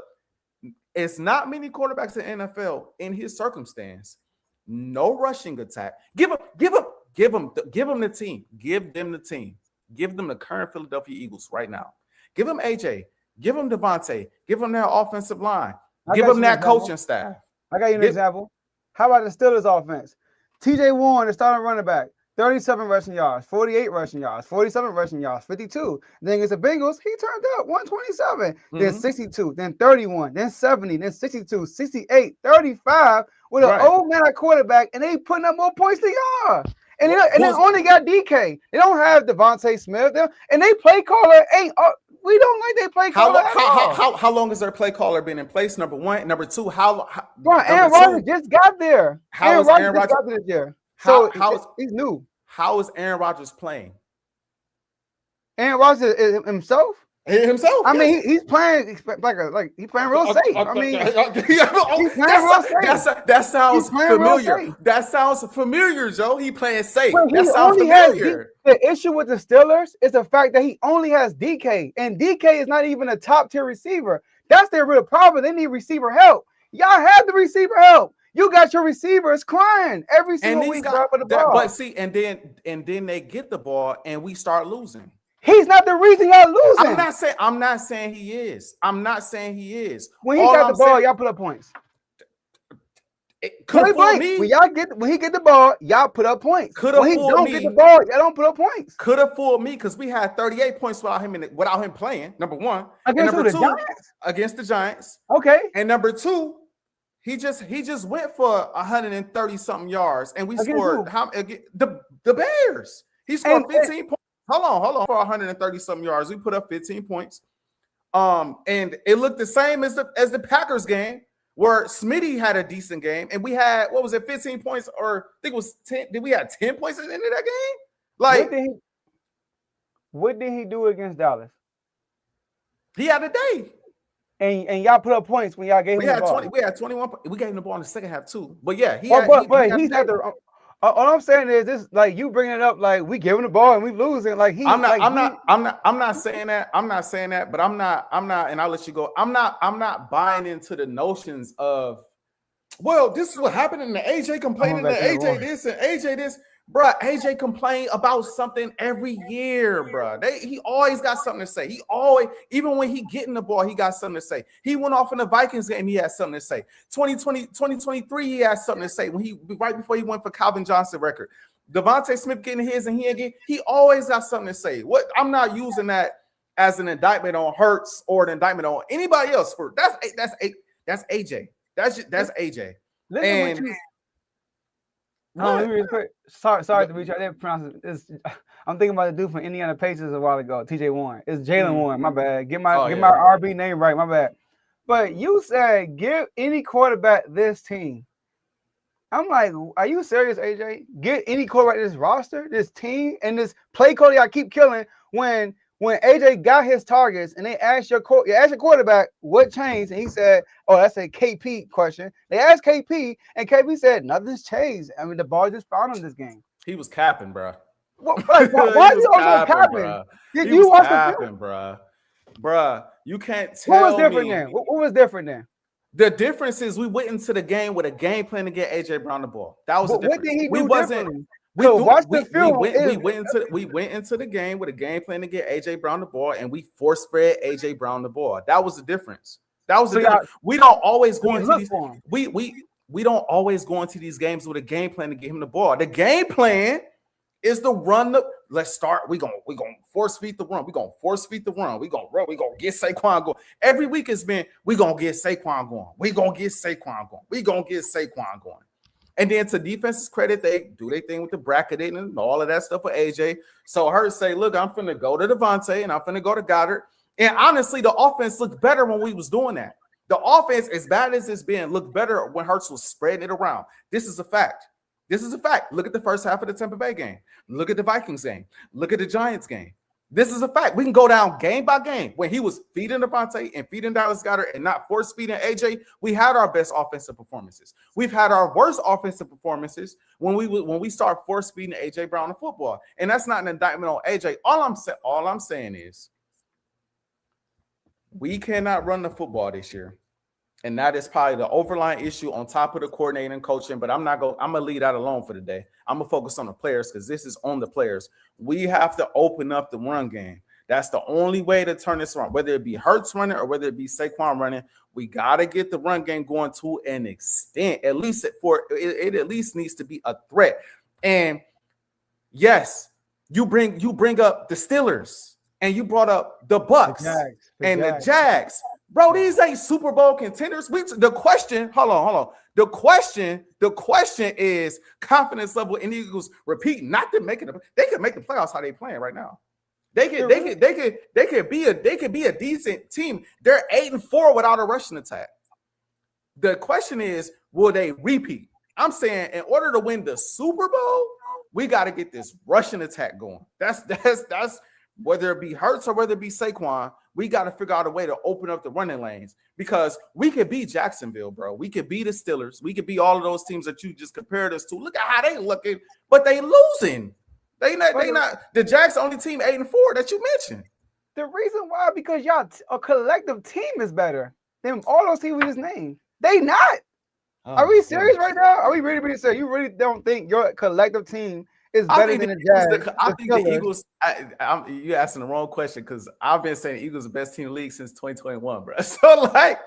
It's not many quarterbacks in the NFL in his circumstance. No rushing attack. Give them the team. Give them the team. Give them the current Philadelphia Eagles right now. Give them Ajae. Give them Devontae. Give them their offensive line. Give them that coaching staff. I got you an example. How about the Steelers offense? TJ Warren, the starting running back, 37 rushing yards, 48 rushing yards, 47 rushing yards, 52. Then against the Bengals, he turned up 127, then 62, then 31, then 70, then 62, 68, 35 with an old man at quarterback, and they putting up more points than y'all. And they only got DK. They don't have Devontae Smith. And they play caller ain't. We don't like they play caller. How long has their play caller been in place? Number one. Number two. Aaron Rodgers just got there. Aaron Rodgers just got there this year. So he's new. How is Aaron Rodgers playing? Aaron Rodgers is himself. I mean, he's playing he's playing real safe. I mean, that sounds familiar. That sounds familiar, Joe. He playing safe. That sounds familiar. The issue with the Steelers is the fact that he only has DK, and DK is not even a top tier receiver. That's their real problem. They need receiver help. Y'all have the receiver help. You got your receivers crying every single week dropping the ball. But see, and then they get the ball, and we start losing. He's not the reason y'all losing. I'm not saying he is. I'm not saying he is. When he got the ball, y'all put up points. When he get the ball, y'all put up points. When he don't get the ball, y'all don't put up points. Could have fooled me because we had 38 points without him playing. Number one, against number the two, Giants? Against the Giants. Okay. And number two, he just went for 130 something yards, and we scored the Bears. He scored 15 points. Hold on. For 130 something yards, we put up 15 points. And it looked the same as the Packers game, where Smitty had a decent game, and we had 15 points, or I think it was 10. Did we have 10 points at the end of that game? Like what did he do against Dallas? he had a day. And y'all put up points when y'all gave him the ball. We had 21. We gave him the ball in the second half too. But yeah, he's not the. All I'm saying is this: like you bringing it up, like we giving the ball and we losing. Like I'm not saying that. I'm not saying that. But I'm not. And I'll let you go. I'm not buying into the notions of, well, this is what happened and the AJ complaining that AJ this and AJ this. Bruh, AJ complained about something every year, bruh. He always got something to say. He always, even when he getting the ball, he got something to say. He went off in the Vikings game, he had something to say. 2023, he had something to say. Right before he went for Calvin Johnson record. Devontae Smith getting his and he always got something to say. What I'm not using that as an indictment on Hurts or an indictment on anybody else. That's AJ. That's AJ. Listen, sorry to reach out. I didn't pronounce it. I'm thinking about the dude from Indiana Pacers a while ago, TJ Warren. It's Jalen Warren. My bad. Get my RB name right. My bad. But you said give any quarterback this team. I'm like, are you serious, AJ? Get any quarterback this roster, this team, and this play call I keep killing when AJ got his targets and they asked your quarterback what changed, and he said, "Oh, that's a KP question." They asked KP, and KP said, "Nothing's changed. I mean, the ball just found him this game." He was capping, bro. Why are you also capping? Did you watch capping, bro? Bruh, you can't tell what was different then? What was different then? The difference is we went into the game with a game plan to get AJ Brown the ball. That was the difference. What did he do differently? We went into the game with a game plan to get AJ Brown the ball, and we force fed AJ Brown the ball. That was the difference. We don't always go into these. We don't always go into these games with a game plan to get him the ball. The game plan is to run the. Let's start. We gonna force feed the run. We gonna force feed the run. We gonna run. We gonna get Saquon going. Every week has been we gonna get Saquon going. We gonna get Saquon going. We gonna get Saquon going. And then to defense's credit, they do their thing with the bracketing and all of that stuff with AJ. So Hurts say, look, I'm finna go to Devontae and I'm finna go to Goddard. And honestly, the offense looked better when we was doing that. The offense, as bad as it's been, looked better when Hurts was spreading it around. This is a fact. This is a fact. Look at the first half of the Tampa Bay game. Look at the Vikings game. Look at the Giants game. This is a fact. We can go down game by game. When he was feeding Devontae and feeding Dallas Goedert and not force feeding AJ, we had our best offensive performances. We've had our worst offensive performances when we start force feeding AJ Brown the football. And that's not an indictment on AJ. All I'm saying is we cannot run the football this year. And that is probably the overlying issue on top of the coordinating and coaching. But I'm gonna leave that alone for today. I'm gonna focus on the players because this is on the players. We have to open up the run game. That's the only way to turn this around. Whether it be Hurts running or whether it be Saquon running, we gotta get the run game going to an extent. At least it at least needs to be a threat. And yes, you bring up the Steelers and you brought up the Bucks the Jags. Bro, these ain't Super Bowl contenders. The question is confidence level in the Eagles repeat, not to make it. They could make the playoffs how they playing right now. They could be a decent team. They're 8-4 without a rushing attack. The question is, will they repeat? I'm saying in order to win the Super Bowl, we got to get this rushing attack going. That's whether it be Hurts or whether it be Saquon. We got to figure out a way to open up the running lanes because we could beat Jacksonville, bro. We could beat the Steelers. We could beat all of those teams that you just compared us to. Look at how they looking, but they losing. They not. The Jags only team 8-4 that you mentioned. The reason why, because y'all a collective team is better than all those teams we just named. They not. Are we serious right now? Are we really serious? You really don't think your collective team is better than the Jags? I think the Eagles. You're asking the wrong question because I've been saying the Eagles are the best team in the league since 2021, bro. So it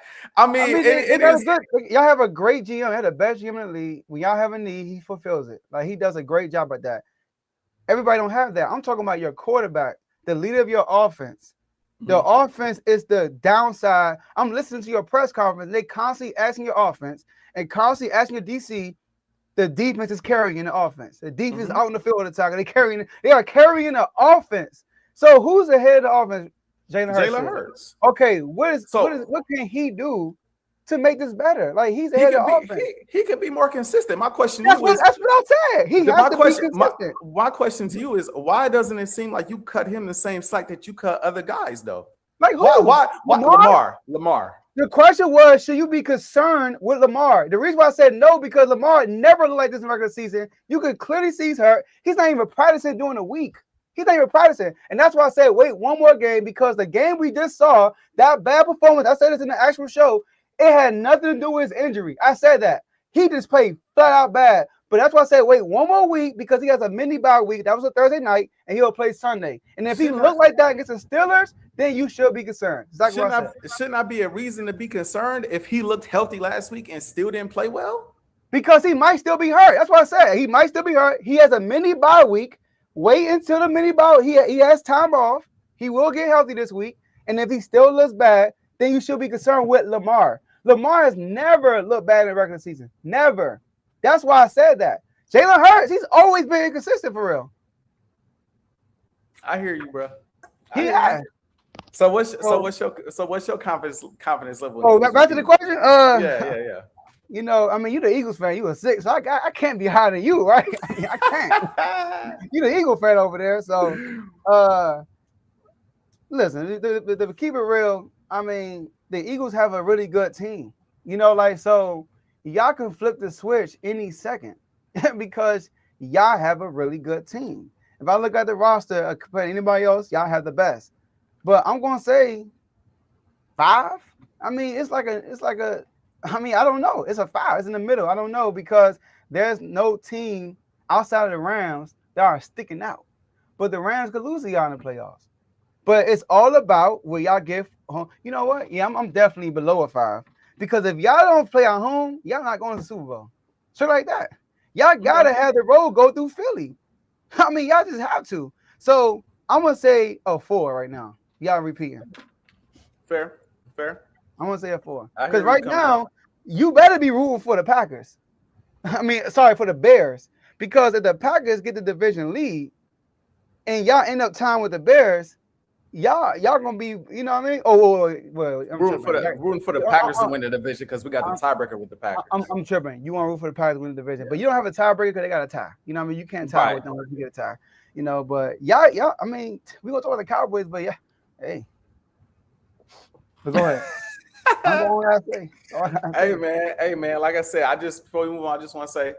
is good. Y'all have a great GM. Had the best GM in the league. When y'all have a need, he fulfills it. Like he does a great job at that. Everybody don't have that. I'm talking about your quarterback, the leader of your offense. The offense is the downside. I'm listening to your press conference. They constantly asking your offense and constantly asking your DC. The defense is carrying the offense. The defense is out in the field of the time. They are carrying the offense. So who's ahead of the offense? Jalen Hurts. Jalen Hurts. Okay, what can he do to make this better. Like he's He ahead could of be offense. he could be more consistent. My question to That's you is what I said. He has to be consistent. my question to you is why doesn't it seem like you cut him the same slack that you cut other guys though? Like who? Why Lamar? The question was, should you be concerned with Lamar? The reason why I said no, because Lamar never looked like this in regular season. You could clearly see he's hurt. He's not even practicing during the week. He's not even practicing. And that's why I said, wait one more game, because the game we just saw, that bad performance, I said this in the actual show, it had nothing to do with his injury. I said that. He just played flat out bad. But that's why I said, wait one more week, because he has a mini bye week. That was a Thursday night, and he'll play Sunday. And if he looked like that against the Steelers, then you should be concerned. Exactly what I said. Shouldn't I be a reason to be concerned if he looked healthy last week and still didn't play well? Because he might still be hurt. That's what I said. He might still be hurt. He has a mini bye week. Wait until the mini bye. He has time off. He will get healthy this week. And if he still looks bad, then you should be concerned with Lamar. Lamar has never looked bad in the regular season. Never. That's why I said that. Jalen Hurts, he's always been inconsistent for real. I hear you, bro. Yeah. So what's your confidence level? Oh, back to the question. Yeah. You know, I mean, you the Eagles fan. You a 6, so I can't be higher than you, right? I can't. You the Eagle fan over there, so listen. To keep it real, I mean, the Eagles have a really good team. You know, like so, y'all can flip the switch any second because y'all have a really good team. If I look at the roster compared to anybody else, y'all have the best. But I'm gonna say 5. I mean, it's like a. I mean, I don't know. It's a 5. It's in the middle. I don't know because there's no team outside of the Rams that are sticking out. But the Rams could lose to y'all in the playoffs. But it's all about where y'all get home. You know what? Yeah, I'm definitely below a 5 because if y'all don't play at home, y'all not going to the Super Bowl. Shit like that. Y'all gotta have the road go through Philly. I mean, y'all just have to. So I'm gonna say a 4 right now. Y'all repeating. Fair. I'm gonna say a 4 because right now you better be rooting for the Packers. I mean, sorry, for the Bears, because if the Packers get the division lead and y'all end up tying with the Bears, y'all gonna be, you know what I mean? I'm rooting for the Packers to win the division because we got the tiebreaker with the Packers. I'm tripping. You want to root for the Packers to win the division, but you don't have a tiebreaker because they got a tie. You know what I mean? You can't tie with them if you get a tie. You know, but y'all. I mean, we gonna talk about the Cowboys, but yeah, hey. But go ahead. Hey man. Like I said, before we move on, I just want to say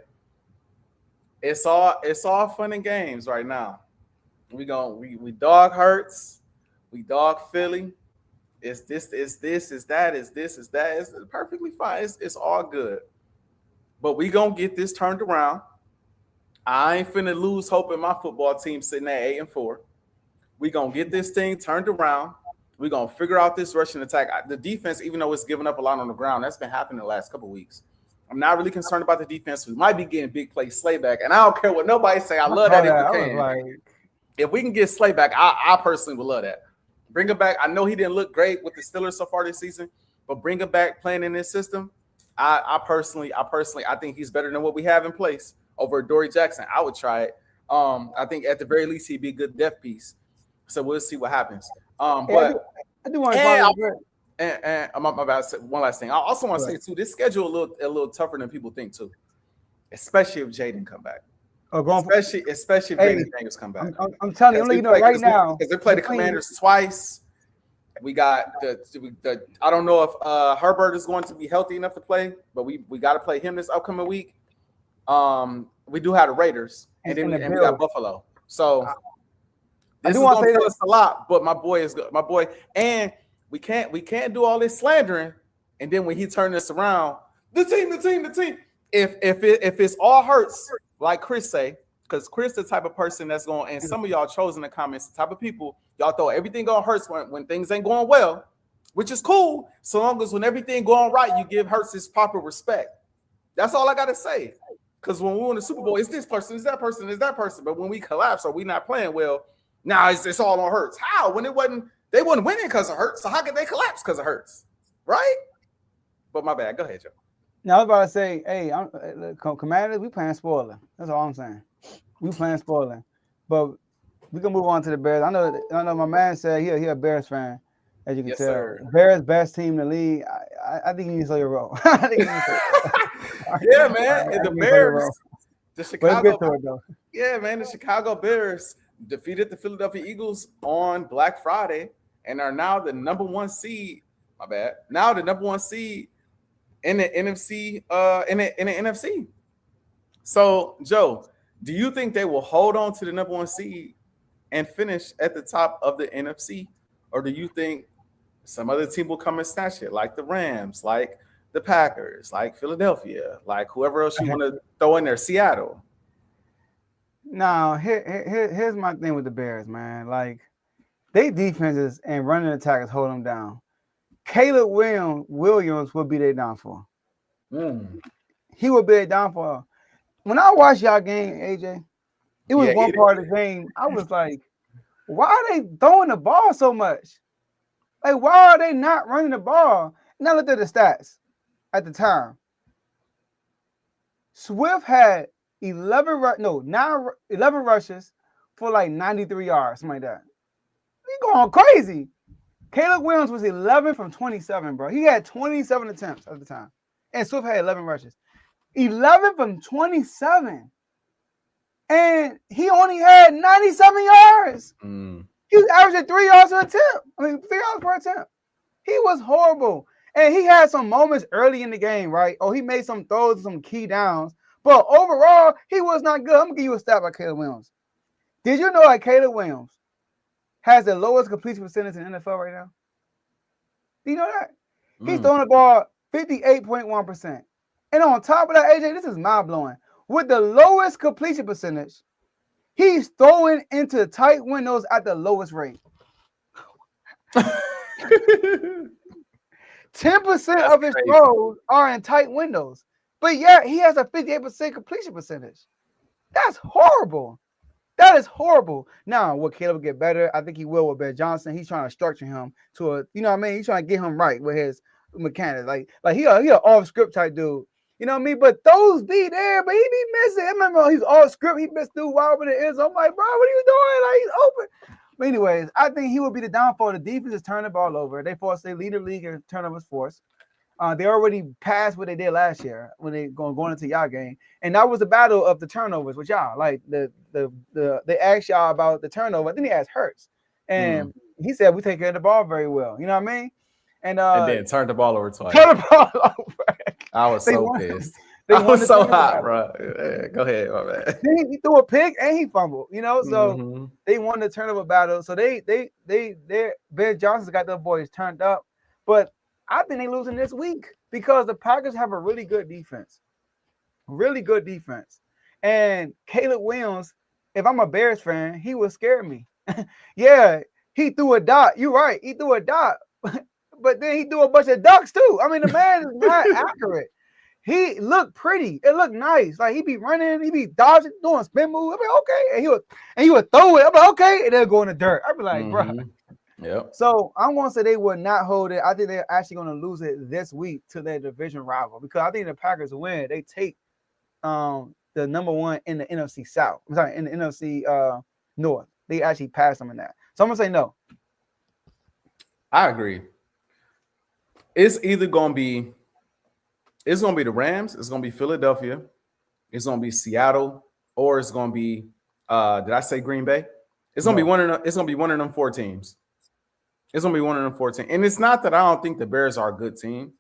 it's all fun and games right now. We dog Hurts, we dog Philly. It's this, is that. It's perfectly fine. It's all good. But we gonna get this turned around. I ain't finna lose hope in my football team sitting at 8-4. We gonna get this thing turned around. We're going to figure out this rushing attack. The defense, even though it's giving up a lot on the ground, that's been happening the last couple of weeks. I'm not really concerned about the defense. We might be getting big play Slayback, and I don't care what nobody say. I love that if we can. If we can get Slayback, I personally would love that. Bring him back. I know he didn't look great with the Steelers so far this season, but bring him back playing in this system. I personally, I think he's better than what we have in place over Dory Jackson. I would try it. I think at the very least he'd be a good depth piece. So we'll see what happens. But I do want to and I'm about to say one last thing. I also want to say too, this schedule a little tougher than people think too, especially if Jaden come back. Especially if Jaden Daniels come back. I'm telling you, right now because they play the Commanders twice. We got the I don't know if Herbert is going to be healthy enough to play, but we got to play him this upcoming week. We do have the Raiders, and we got Buffalo. So. This is going to tell us a lot, but my boy is good. My boy, and we can't do all this slandering, and then when he turns this around, the team. If it's all Hurts, like Chris say, because Chris the type of person that's going, and some of y'all chose in the comments, the type of people y'all throw everything on Hurts when things ain't going well, which is cool, so long as when everything going right, you give Hurts his proper respect. That's all I gotta say. Because when we win the Super Bowl, it's this person, it's that person, it's that person. But when we collapse or we not playing well. Now it's all on Hurts. How? When they wasn't winning because of Hurts. So how could they collapse because of Hurts? Right? But my bad. Go ahead, Joe. Now I was about to say, hey, Commanders, we playing spoiler. That's all I'm saying. We playing spoiler. But we can move on to the Bears. I know my man said he a Bears fan, as you can tell. Sir. Bears best team in the league. I think you need to slow your roll. I think you need to Yeah, man. And the Bears, the Chicago, to it, though. yeah, man, the Chicago Bears defeated the Philadelphia Eagles on Black Friday and are now the number one seed. My bad. Now the number one seed in the NFC. In the NFC. So, Joe, do you think they will hold on to the number one seed and finish at the top of the NFC, or do you think some other team will come and snatch it, like the Rams, like the Packers, like Philadelphia, like whoever else you want to throw in there, Seattle? No, here's my thing with the Bears, man. Like, they defenses and running attackers hold them down. Caleb Williams will be their downfall. He will be their downfall. When I watched y'all game, AJ, it was one part of the game. I was like, why are they throwing the ball so much? Like, why are they not running the ball? Now look at the stats at the time. Swift had 11 rushes for like 93 yards, something like that. He going crazy. Caleb Williams was 11 from 27, bro. He had 27 attempts at the time. And Swift had 11 rushes. 11 from 27. And he only had 97 yards. He was averaging 3 yards per attempt. 3 yards per attempt. He was horrible. And he had some moments early in the game, right? Oh, he made some throws, some key downs. But overall, he was not good. I'm going to give you a stat by Caleb Williams. Did you know that Caleb Williams has the lowest completion percentage in the NFL right now? Do you know that? He's throwing the ball 58.1%. And on top of that, AJ, this is mind-blowing. With the lowest completion percentage, he's throwing into tight windows at the lowest rate. 10% of his throws are in tight windows. But yeah, he has a 58% completion percentage. That's horrible. That is horrible. Now, will Caleb get better? I think he will with Ben Johnson. He's trying to structure him to a, you know what I mean? He's trying to get him right with his mechanics. Like he an off-script type dude. You know what I mean? But those be there, but he be missing. I remember he's all script. He missed through wild with the ends. I'm like, bro, what are you doing? Like, he's open. But anyways, I think he will be the downfall. The defense is turning the ball over. They lead the league in turnovers force. They already passed what they did last year when they going into y'all game. And that was the battle of the turnovers with y'all. Like they asked y'all about the turnover. Then he asked Hurts. And he said we take care of the ball very well. You know what I mean? And then turned the ball over twice. Turn the ball over. I was so pissed. I was so hot, bro. Yeah, go ahead, my man. He threw a pick and he fumbled, you know. So they won the turnover battle. So they Ben Johnson's got their boys turned up. But I think they losing this week because the Packers have a really good defense. Really good defense. And Caleb Williams, if I'm a Bears fan, he would scare me. Yeah, he threw a dot. You're right. He threw a dot. But then he threw a bunch of ducks too. I mean, the man is not accurate. He looked pretty. It looked nice. Like he be running, he be dodging, doing spin moves. I'm like, okay. And he would throw it. I'm like, okay. And they'll go in the dirt. I'd be like, bro. Yep. So I'm going to say they would not hold it. I think they're actually going to lose it this week to their division rival because I think the Packers win. They take the number one in the NFC South. I'm sorry, in the NFC North. They actually pass them in that. So I'm going to say no. I agree. It's either going to be the Rams, it's going to be Philadelphia, it's going to be Seattle, or it's going to be did I say Green Bay? It's going to be one of them four teams. It's going to be one of them 14. And it's not that I don't think the Bears are a good team.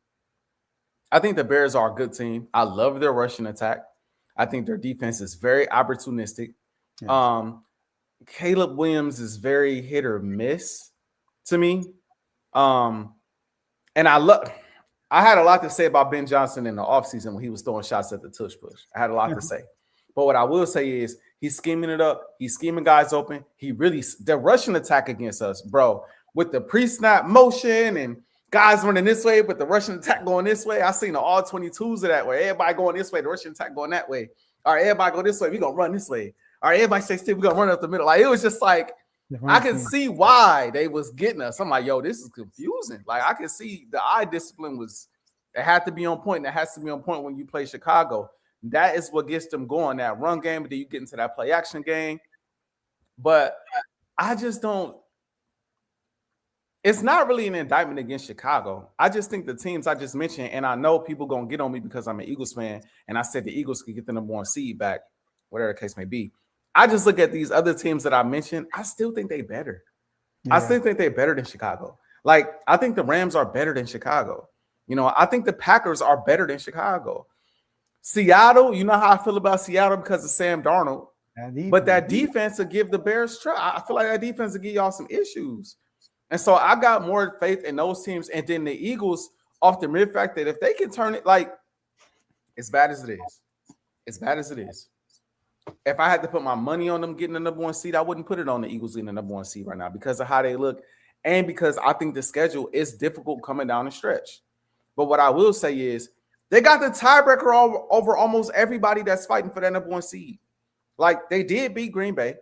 I think the Bears are a good team. I love their rushing attack. I think their defense is very opportunistic. Yes. Caleb Williams is very hit or miss to me. And I had a lot to say about Ben Johnson in the offseason when he was throwing shots at the tush push. I had a lot to say. But what I will say is he's scheming it up. He's scheming guys open. The rushing attack against us, bro, with the pre-snap motion and guys running this way, but the rushing attack going this way. I seen the all 22s of that way. Everybody going this way, the rushing attack going that way. All right, everybody go this way. We're going to run this way. All right, everybody stay still. We're going to run up the middle. Like, it was just like, I can see why they was getting us. I'm like, yo, this is confusing. Like, I can see the eye discipline it had to be on point. And it has to be on point when you play Chicago. That is what gets them going, that run game. But then you get into that play action game. But I just don't. it's not really an indictment against Chicago. I just think the teams I just mentioned, and I know people gonna get on me because I'm an Eagles fan, and I said the Eagles could get the number 1 seed back, whatever the case may be. I just look at these other teams that I mentioned. I still think they better. Yeah. I still think they're better than Chicago. Like, I think the Rams are better than Chicago. You know, I think the Packers are better than Chicago. Seattle, you know how I feel about Seattle because of Sam Darnold. But that defense will give the Bears trouble. I feel like that defense will give y'all some issues. And so I got more faith in those teams. And then the Eagles, off the mere fact that if they can turn it, like, as bad as it is, if I had to put my money on them getting the number 1 seed, I wouldn't put it on the Eagles getting the number 1 seed right now because of how they look and because I think the schedule is difficult coming down the stretch. But what I will say is they got the tiebreaker over almost everybody that's fighting for that number 1 seed. Like, they did beat Green Bay.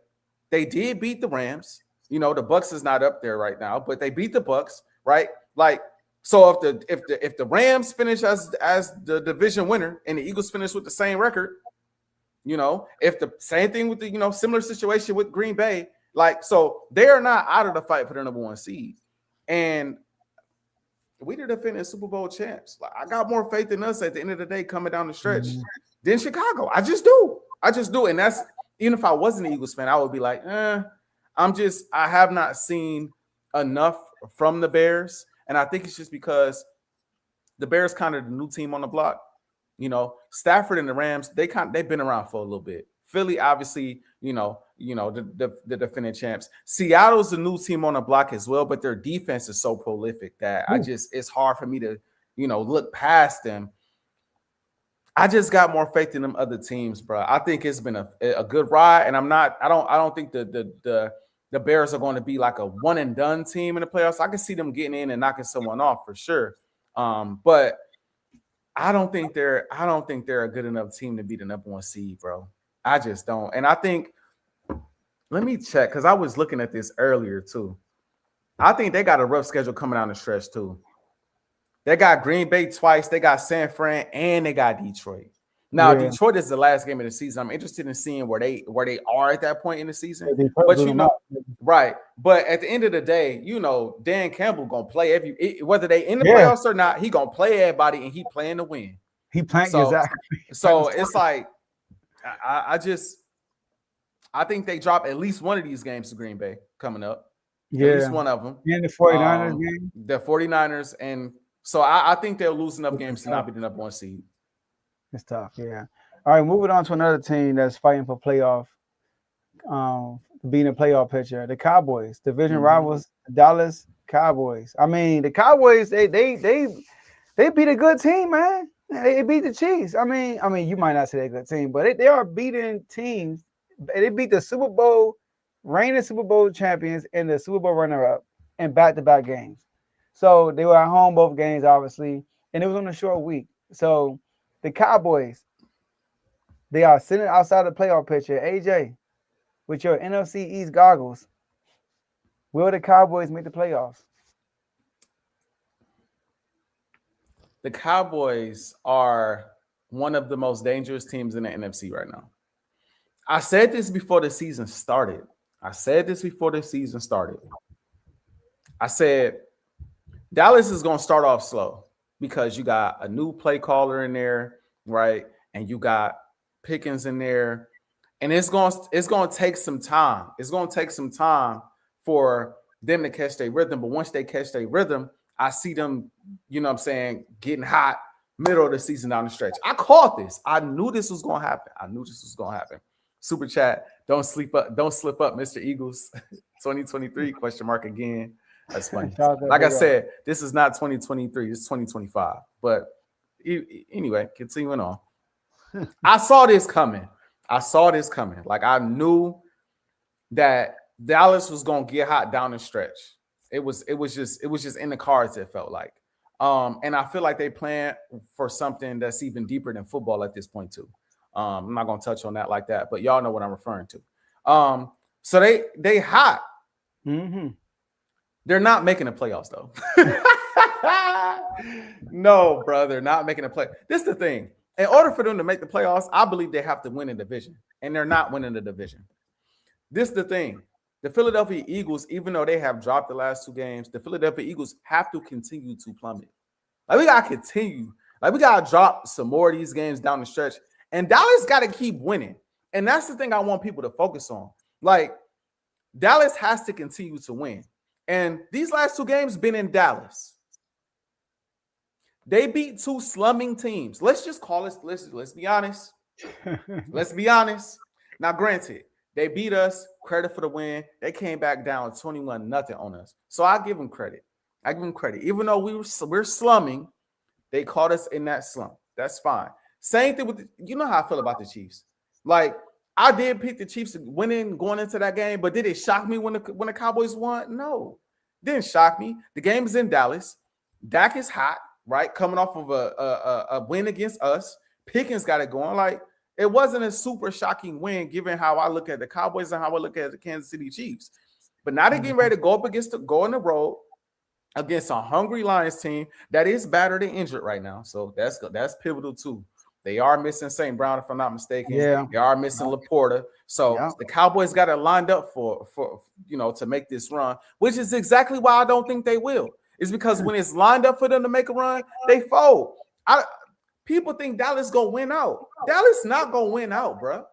They did beat the Rams. You know, the Bucs is not up there right now, but they beat the Bucs, right? Like, so if the Rams finish as the division winner and the Eagles finish with the same record, you know, if the same thing with the, you know, similar situation with Green Bay, like, so they're not out of the fight for the number 1 seed. And we the defending Super Bowl champs. Like, I got more faith in us at the end of the day coming down the stretch than Chicago. I just do. And that's, even if I wasn't an Eagles fan, I would be like, I have not seen enough from the Bears. And I think it's just because the Bears kind of the new team on the block. You know, Stafford and the Rams, they've been around for a little bit. Philly, obviously, the defending champs. Seattle's the new team on the block as well, but their defense is so prolific that it's hard for me to, look past them. I just got more faith in them other teams, bro. I think it's been a good ride, and I don't think the Bears are going to be like a one and done team in the playoffs. I can see them getting in and knocking someone off for sure. But I don't think they're a good enough team to be the number 1 seed, bro. I just don't. And I think, let me check, because I was looking at this earlier too. I think they got a rough schedule coming down the stretch too. They got Green Bay twice, they got San Fran, and they got Detroit. Now, Detroit is the last game of the season. I'm interested in seeing where they are at that point in the season. But right. But at the end of the day, Dan Campbell gonna play whether they in the playoffs or not, he gonna play everybody and he playing to win. He playing exactly. So it's like I think they drop at least one of these games to Green Bay coming up. Yeah. At least one of them. And the 49ers game. The 49ers. And so I think they'll lose enough games to not be the number 1 seed. It's tough, yeah. All right, moving on to another team that's fighting for playoff, being a playoff picture. The Cowboys, division rivals, Dallas Cowboys. I mean, the Cowboys, they beat a good team, man. They beat the Chiefs. I mean, you might not say they're a good team, but they are beating teams. They beat the Super Bowl, reigning Super Bowl champions, and the Super Bowl runner-up in back-to-back games. So they were at home both games, obviously, and it was on a short week. So the Cowboys, they are sitting outside the playoff picture. AJ, with your NFC East goggles, will the Cowboys make the playoffs? The Cowboys are one of the most dangerous teams in the NFC right now. I said this before the season started. I said Dallas is going to start off slow because you got a new play caller in there, right? And you got Pickens in there. And it's going to take some time. It's going to take some time for them to catch their rhythm. But once they catch their rhythm, I see them, getting hot middle of the season down the stretch. I called this. I knew this was going to happen. Super chat. Don't slip up, Mr. Eagles. 2023 ? Again. That's funny. Like I said, this is not 2023. This is 2025. But anyway, continuing on. I saw this coming. Like, I knew that Dallas was gonna get hot down the stretch. It was just in the cards, it felt like. And I feel like they plan for something that's even deeper than football at this point too. I'm not gonna touch on that like that, but y'all know what I'm referring to. So they hot. Mm-hmm. They're not making the playoffs though. No, bro, they're not making a play. This is the thing. In order for them to make the playoffs, I believe they have to win a division, and they're not winning the division. This is the thing. the Philadelphia Eagles, even though they have dropped the last 2 games, the Philadelphia Eagles have to continue to plummet. Like, we gotta continue. Like, we gotta drop some more of these games down the stretch. And Dallas got to keep winning. And that's the thing I want people to focus on. Like, Dallas has to continue to win. And these last 2 games been in Dallas. They beat 2 slumming teams. Let's just call it, let's be honest. Let's be honest. Now, granted, they beat us, credit for the win. They came back down 21-0 on us. So I give them credit. Even though we're slumming, they caught us in that slump. That's fine. Same thing with you know how I feel about the Chiefs. Like, I did pick the Chiefs winning going into that game, but did it shock me when the Cowboys won? No, didn't shock me. The game is in Dallas. Dak is hot, right? Coming off of a win against us. Pickens got it going. Like, it wasn't a super shocking win given how I look at the Cowboys and how I look at the Kansas City Chiefs. But now they're getting ready to go up go on the road against a hungry Lions team that is battered and injured right now. So that's pivotal too. They are missing St. Brown, if I'm not mistaken. Yeah. They are missing Laporta. So the Cowboys got it lined up for to make this run, which is exactly why I don't think they will. It's because when it's lined up for them to make a run, they fold. People think Dallas gonna win out. Dallas not gonna win out, bro.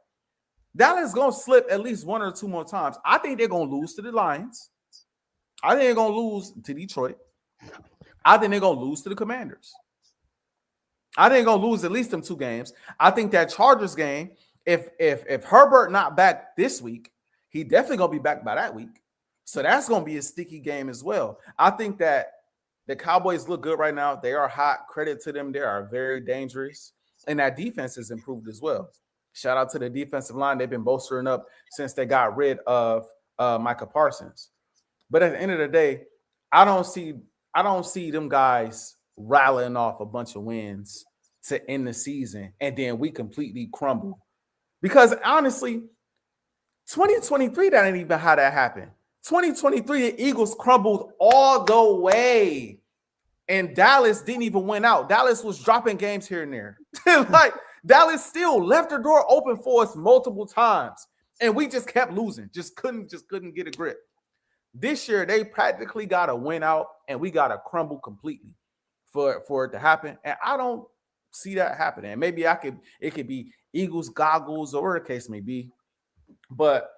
Dallas gonna slip at least 1 or 2 more times. I think they're gonna lose to the Lions. I think they're gonna lose to Detroit. I think they're gonna lose to the Commanders. I think they're gonna lose at least them 2 games. I think that Chargers game, if Herbert not back this week, he definitely gonna be back by that week. So that's gonna be a sticky game as well. I think that the Cowboys look good right now. They are hot. Credit to them. They are very dangerous. And that defense has improved as well. Shout out to the defensive line. They've been bolstering up since they got rid of Micah Parsons. But at the end of the day, I don't see them guys rattling off a bunch of wins to end the season and then we completely crumble. Because honestly, 2023, that ain't even how that happened. 2023, the Eagles crumbled all the way. And Dallas didn't even win out. Dallas was dropping games here and there. Like, Dallas still left the door open for us multiple times. And we just kept losing. Just couldn't get a grip. This year, they practically got to win out, and we got to crumble completely for it to happen. And I don't see that happening. Maybe it could be Eagles goggles or whatever the case may be. But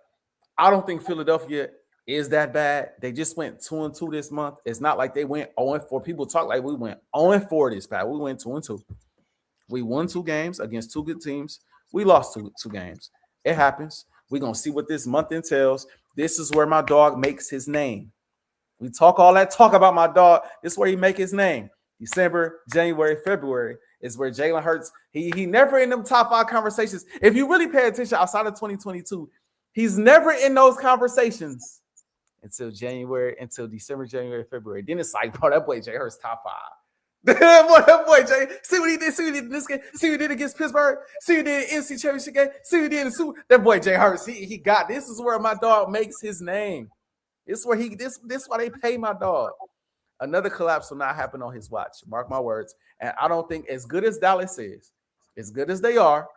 I don't think Philadelphia is that bad. They just went 2-2 this month. It's not like they went 0-4. People talk like we went 0-4 this past. We went 2-2. We won 2 games against 2 good teams. We lost 2 games. It happens. We're going to see what this month entails. This is where my dog makes his name. We talk all that talk about my dog. This is where he make his name. December, January, February is where Jalen Hurts. He never in them top 5 conversations. If you really pay attention outside of 2022, he's never in those conversations until December, January, February. Then it's like, bro, that boy Jay Hurts top 5. That boy Jay, see what he did in this game. See what he did against Pittsburgh. See what he did in the NC Championship game. See what he did in the Super. That boy Jay Hurts, he got this. Is where my dog makes his name. This is where this is why they pay my dog. Another collapse will not happen on his watch. Mark my words. And I don't think, as good as Dallas is, as good as they are,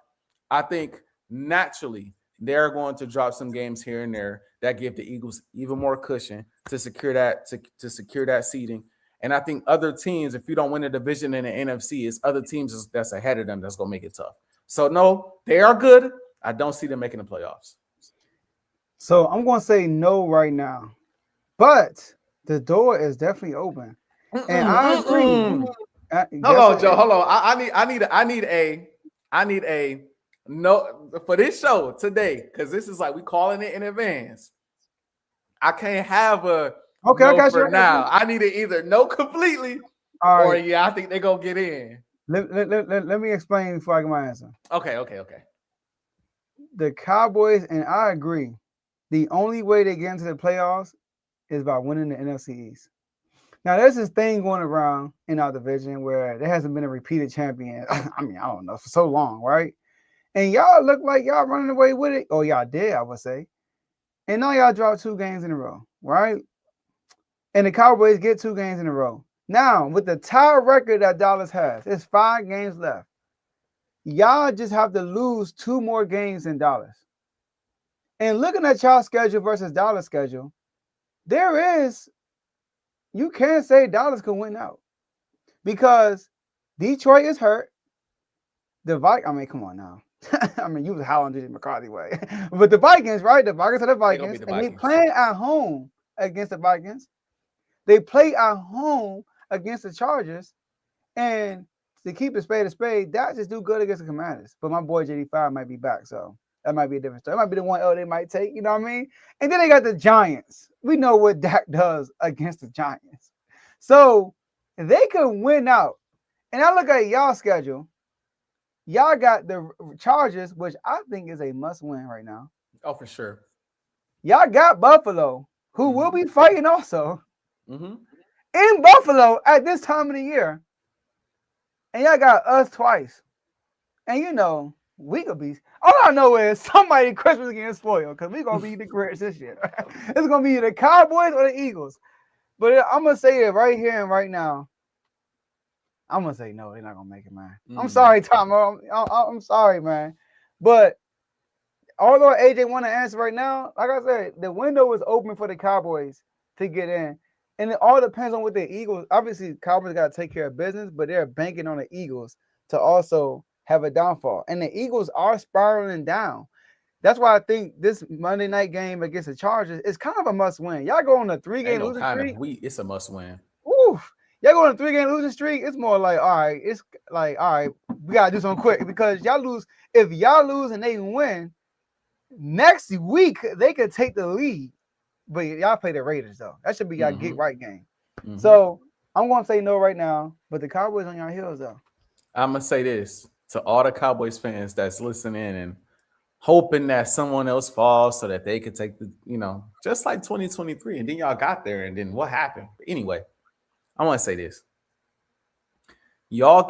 I think naturally they're going to drop some games here and there that give the Eagles even more cushion to secure that seeding. And I think other teams, if you don't win a division in the NFC, it's other teams that's ahead of them that's going to make it tough. So, no, they are good. I don't see them making the playoffs. So I'm going to say no right now. But the door is definitely open. And I agree. Hold on, Joe. Hold on. I need a no for this show today, because this is like we calling it in advance. I can't have a okay. No I got for you now. I need to either no completely or yeah, I think they're gonna get in. Let me explain before I get my answer. Okay. The Cowboys, and I agree, the only way they get into the playoffs is by winning the NFC East. Now, there's this thing going around in our division where there hasn't been a repeated champion. I mean, I don't know, for so long, right? And y'all look like y'all running away with it. Oh, y'all did, I would say. And now y'all dropped 2 games in a row, right? And the Cowboys get 2 games in a row. Now, with the tie record that Dallas has, it's 5 games left. Y'all just have to lose 2 more games in Dallas. And looking at y'all schedule versus Dallas schedule, you can't say Dallas can win out because Detroit is hurt. I mean, come on now. I mean, you was howling DJ McCarthy way. But the Vikings, right? The Vikings are the Vikings. And they playing at home against the Vikings. They play at home against the Chargers. And to keep a spade, that just do good against the Commanders. But my boy JD5 might be back, so that might be a different story. That might be the one L they might take, you know what I mean? And then they got the Giants. We know what Dak does against the Giants. So they could win out. And I look at y'all schedule. Y'all got the Chargers, which I think is a must-win right now. Oh, for sure. Y'all got Buffalo, who will be fighting also in Buffalo at this time of the year. And y'all got us twice. And you know, we could be. All I know is somebody Christmas getting spoiled because we're going to be the Grizz this year. It's going to be the Cowboys or the Eagles. But I'm going to say it right here and right now. I'm going to say no, they're not going to make it, man. I'm sorry, Tom. I'm sorry, man. But although AJ want to answer right now, like I said, the window is open for the Cowboys to get in. And it all depends on what the Eagles. Obviously, Cowboys got to take care of business, but they're banking on the Eagles to also have a downfall. And the Eagles are spiraling down. That's why I think this Monday night game against the Chargers is kind of a must-win. Y'all go on a 3-game losing streak. It's a must-win. Oof. Y'all go on a 3-game losing streak. It's more like, all right, we got to do something quick because y'all lose. If y'all lose and they win, next week they could take the lead. But y'all play the Raiders, though. That should be y'all get right game. So I'm going to say no right now, but the Cowboys on your heels, though. I'm going to say this to all the Cowboys fans that's listening and hoping that someone else falls so that they could take the, just like 2023. And then y'all got there, and then what happened? But anyway, I want to say this. Y'all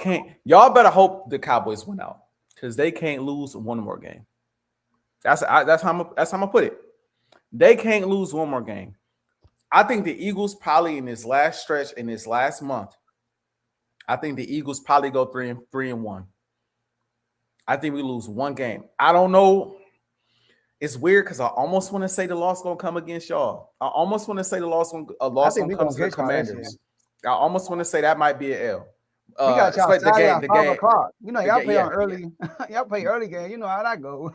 better hope the Cowboys win out because they can't lose one more game. That's how I'm gonna put it. They can't lose one more game. I think the Eagles probably in this last stretch, in this last month, I think the Eagles probably go 3-1. I think we lose one game. I don't know. It's weird because I almost want to say the loss gonna come against y'all. I almost want to say the loss gonna come to the Commanders. I almost want to say that might be an L. We got y'all like the 5 o'clock. You know, y'all play on early. Y'all play early game. You know how that go.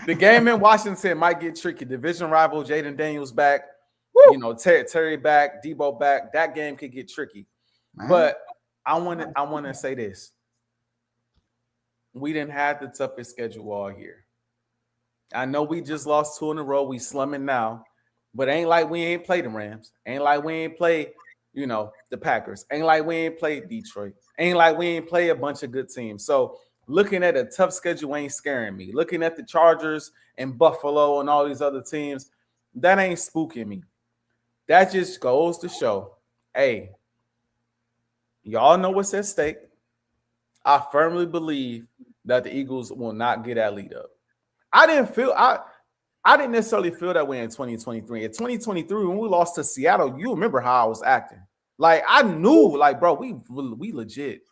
The game in Washington might get tricky. Division rival Jaden Daniels back. Woo! Terry back, Debo back. That game could get tricky. Man. But I want to say this. We didn't have the toughest schedule all year. I know we just lost 2 in a row. We slumming now. But ain't like we ain't played the Rams. Ain't like we ain't played, the Packers. Ain't like we ain't played Detroit. Ain't like we ain't played a bunch of good teams. So looking at a tough schedule ain't scaring me. Looking at the Chargers and Buffalo and all these other teams, that ain't spooking me. That just goes to show, hey, y'all know what's at stake. I firmly believe that the Eagles will not get that lead up. I didn't necessarily feel that way in 2023. In 2023, when we lost to Seattle, you remember how I was acting. Like, I knew, like, bro, we legit.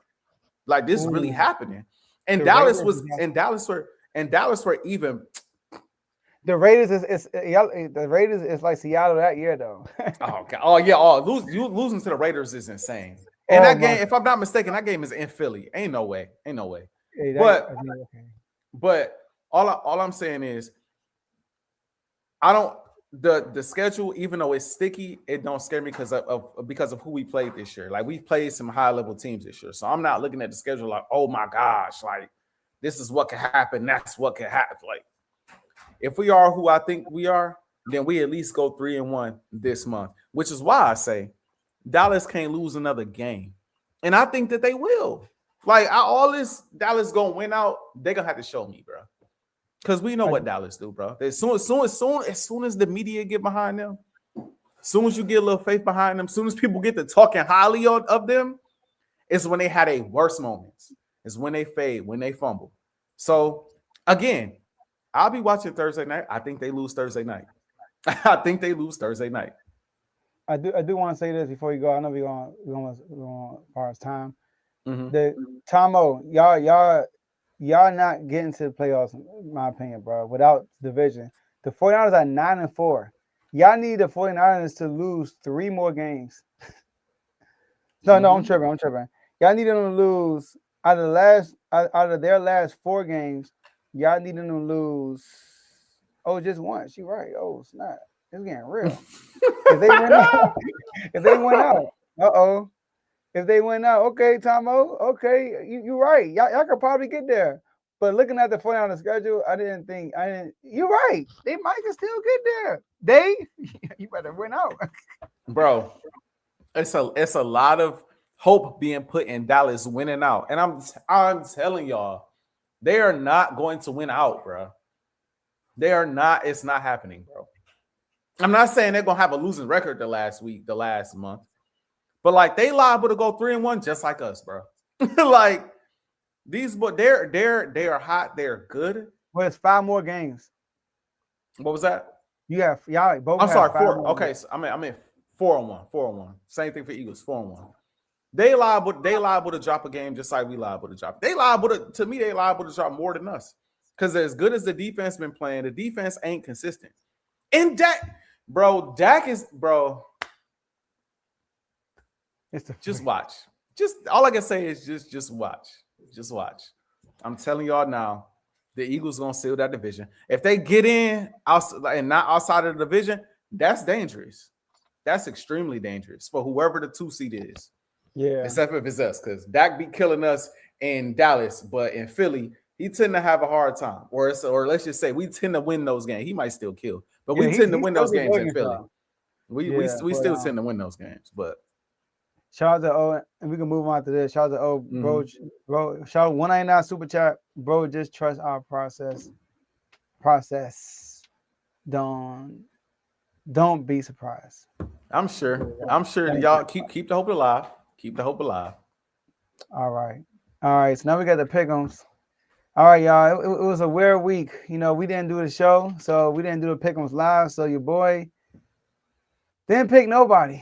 Like, this is really happening. And Dallas were even. The Raiders is like Seattle that year, though. Oh, God. Oh, yeah. Losing to the Raiders is insane. And that game, if I'm not mistaken, that game is in Philly. Ain't no way. Hey, but all I'm saying is, the schedule, even though it's sticky, it don't scare me because of who we played this year. Like, we've played some high level teams this year, so I'm not looking at the schedule like, oh my gosh, like this is what can happen. That's what can happen. Like, if we are who I think we are, then we at least go 3-1 this month, which is why I say Dallas can't lose another game, and I think that they will. Like, all this Dallas gonna win out, they're gonna have to show me, bro. Because we know what Dallas do, bro. As soon as the media get behind them, as soon as you get a little faith behind them, as soon as people get to talking highly of them, it's when they had a worst moments. It's when they fade, when they fumble. So, again, I'll be watching Thursday night. I think they lose Thursday night. I do want to say this before you go. I know we're going as far as time. The Tomo, y'all y'all not getting to the playoffs, in my opinion, bro, without division. The 49ers are 9-4. Y'all need the 49ers to lose 3 more games. No, I'm tripping. Y'all need them to lose out of their last 4 games. Y'all need them to lose. Oh, just once. You're right. Oh, snap. It's getting real. If they win out, If they win out, okay, Tomo, okay, you're right. Y'all could probably get there. But looking at the 49ers schedule, you're right. They might can still get there. You better win out. Bro, it's a lot of hope being put in Dallas winning out. And I'm telling y'all, they are not going to win out, bro. They are not. It's not happening, bro. I'm not saying they're gonna have a losing record the last month, but like they liable to go 3-1 just like us, bro. Like these, but they are hot. They're good. Well, it's 5 more games. What was that? Y'all both. I'm sorry, 4. Okay, so I mean 4-1. 4-1. Same thing for Eagles. 4-1. They liable to drop a game just like we liable to drop. They liable to drop more than us. Because as good as the defense been playing, the defense ain't consistent. And Dak is, bro. Just watch. Just all I can say is just watch. Just watch. I'm telling y'all now, the Eagles gonna seal that division. If they get in and not outside of the division, that's dangerous. That's extremely dangerous for whoever the 2 seed is. Yeah. Except if it's us, because Dak be killing us in Dallas, but in Philly, he tend to have a hard time. Or let's just say we tend to win those games. He might still kill, but we tend to win those games in Philly. We still tend to win those games. But shout out to O, and we can move on to this. Shout out to O, bro. Shout out 199 super chat, bro. Just trust our process. Don't be surprised. I'm sure y'all keep the hope alive. Keep the hope alive. All right. So now we got the pick'ems. All right, y'all. It was a weird week. You know, we didn't do the show, so we didn't do the pick'ems live. So your boy didn't pick nobody.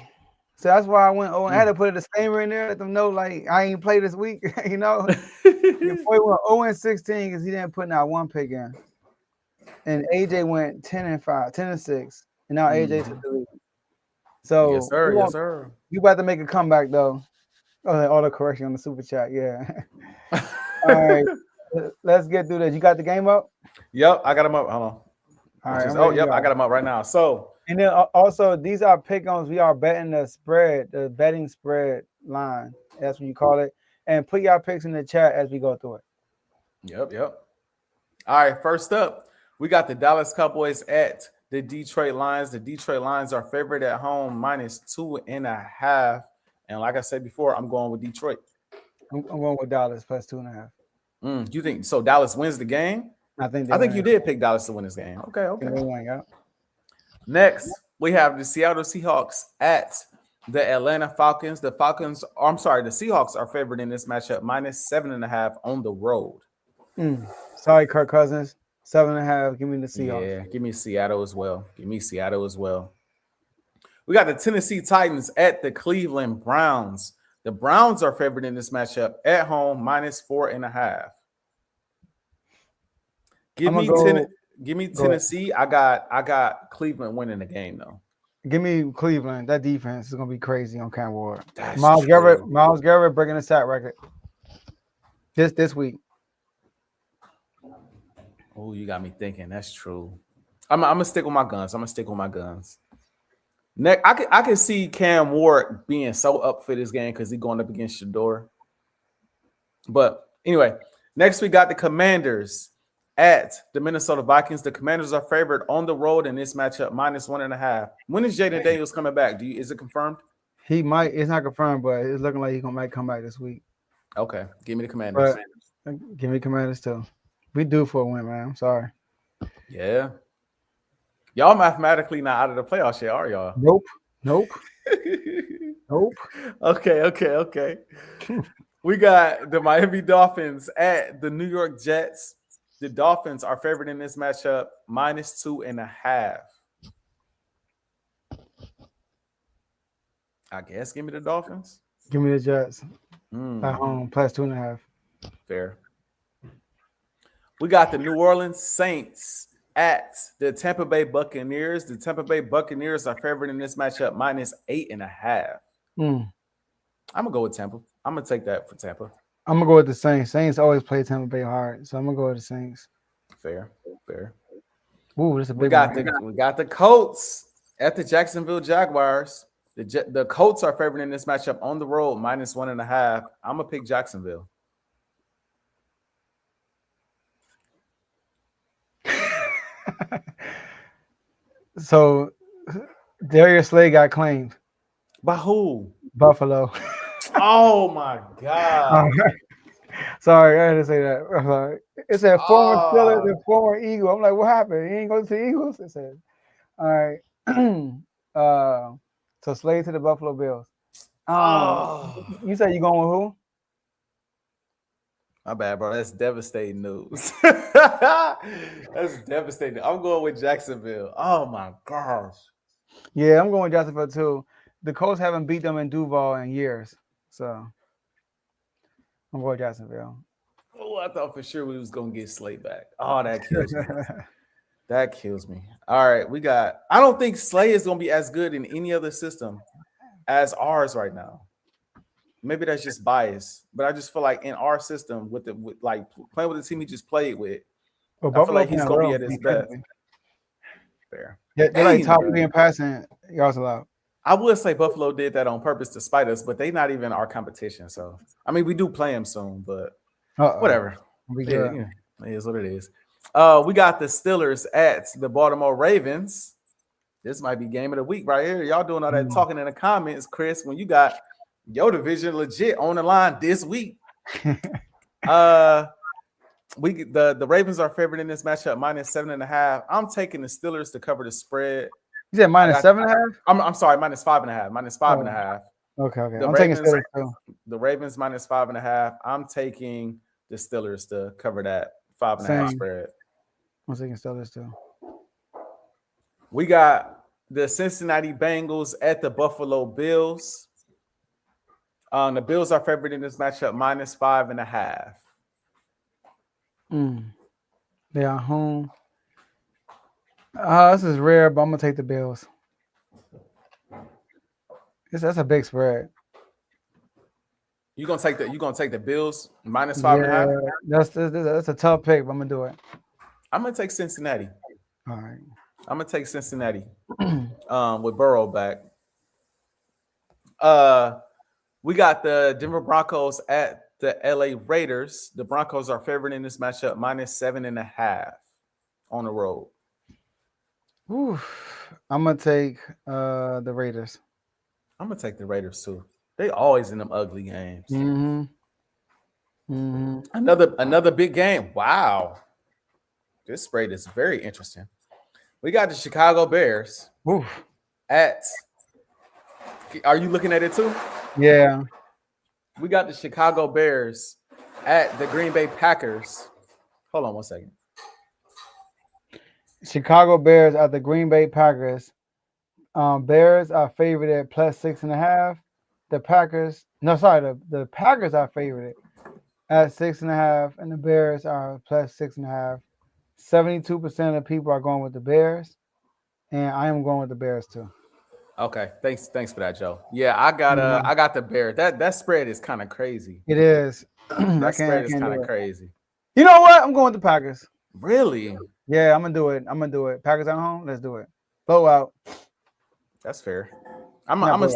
So that's why I went. I had to put a disclaimer in there, let them know like I ain't played this week. You know, your boy went 0-16 because he didn't put not one pick in, and AJ went 10-5, 10-6, and now AJ took the lead. So yes, sir. You about to make a comeback though. Oh, auto correction on the super chat. Yeah. All right. Let's get through this. You got the game up? Yep, I got them up. Hold on. All right. I got them up right now. So, and then also these are pick'ems. We are betting the betting spread line. That's what you call it. And put your picks in the chat as we go through it. Yep. All right. First up, we got the Dallas Cowboys at the Detroit Lions. The Detroit Lions are favored at home -2.5. And like I said before, I'm going with Detroit. I'm going with Dallas plus 2.5. You think so? Dallas wins the game? I think you did pick Dallas to win this game. Okay. They win, yeah. Next, we have the Seattle Seahawks at the Atlanta Falcons. The Seahawks are favored in this matchup -7.5 on the road. Sorry, Kirk Cousins. 7.5. Give me the Seahawks. Yeah, give me Seattle as well. We got the Tennessee Titans at the Cleveland Browns. The Browns are favored in this matchup at home -4.5. Give me Tennessee. I got Cleveland winning the game though. Give me Cleveland. That defense is gonna be crazy on Cam Ward. Miles Garrett breaking the sack record this week. Oh, you got me thinking. That's true. I'm gonna stick with my guns. Next, I can see Cam Ward being so up for this game because he's going up against Shador. But anyway, next we got the Commanders at the Minnesota Vikings. The Commanders are favored on the road in this matchup -1.5. When is Jaden Daniels coming back? Is it confirmed? He might. It's not confirmed, but it's looking like might come back this week. Okay, give me the Commanders. Give me Commanders too. We due for a win, man. I'm sorry. Yeah. Y'all mathematically not out of the playoffs yet, are y'all? Nope. Okay. We got the Miami Dolphins at the New York Jets. The Dolphins are favored in this matchup -2.5. I guess give me the Dolphins. Give me the Jets. At home, +2.5. Fair. We got the New Orleans Saints at the Tampa Bay Buccaneers. The Tampa Bay Buccaneers are favored in this matchup -8.5. Mm. I'm gonna go with Tampa. I'm gonna take that for Tampa. I'm gonna go with the Saints. Saints always play Tampa Bay hard, so I'm gonna go with the Saints. Fair. Ooh, this is a We big got one. the Colts at the Jacksonville Jaguars. The Colts are favored in this matchup on the road -1.5. I'm gonna pick Jacksonville. So Darius Slay got claimed. By who? Buffalo. Oh my god! Sorry, I had to say that. I'm sorry. It said former Steelers Oh. and former Eagle. I'm like, what happened? He ain't going to the Eagles? It said, all right. So Slay to the Buffalo Bills. You said you going with who? My bad, bro. That's devastating news. That's devastating. I'm going with Jacksonville. Oh my gosh. Yeah, I'm going with Jacksonville too. The Colts haven't beat them in Duval in years, so I'm going with Jacksonville. Oh, I thought for sure we was gonna get Slay back. Oh, that kills me. That kills me. All right, we got. I don't think Slay is gonna be as good in any other system as ours right now. Maybe that's just bias, but I just feel like in our system with like playing with the team he just played with, Well, I feel like he's gonna be at his best. defensively. Fair. They're like top 3 in passing yards allowed. I would say Buffalo did that on purpose to spite us, but they not even our competition. So I mean, we do play them soon, but whatever. It is what it is. We got the Steelers at the Baltimore Ravens. This might be game of the week right here. Y'all doing all that talking in the comments, Chris, when you got your division legit on the line this week. The Ravens are favored in this matchup -7.5. I'm taking the Steelers to cover the spread. You said -7.5? I'm sorry, -5.5. -5.5. Okay. I'm taking Steelers too. The Ravens -5.5. I'm taking the Steelers to cover that 5.5 spread. I'm taking Steelers too. We got the Cincinnati Bengals at the Buffalo Bills. The Bills are favored in this matchup -5.5. They are home. This is rare, but I'm gonna take the Bills. That's a big spread. You gonna take the Bills -5.5? That's a tough pick, but I'm gonna do it. I'm gonna take Cincinnati. All right. I'm gonna take Cincinnati with Burrow back. We got the Denver Broncos at the LA Raiders. The Broncos are favored in this matchup -7.5 on the road. I'm gonna take the Raiders. I'm gonna take the Raiders too. They always in them ugly games. Another big game. Wow, this spread is very interesting. We got the Chicago Bears at. Are you looking at it too? Yeah. We got the Chicago Bears at the Green Bay Packers. Hold on one second. Chicago Bears at the Green Bay Packers. Bears are favored at +6.5. The Packers are favored at 6.5, and the Bears are +6.5. 72% of people are going with the Bears, and I am going with the Bears too. Okay, thanks for that, Joe. Yeah, I got the Bears. That spread is kind of crazy. It is. That spread is kind of crazy. You know what? I'm going with the Packers. Really? Yeah, I'm gonna do it. Packers at home. Let's do it. Blowout. That's fair. I'm gonna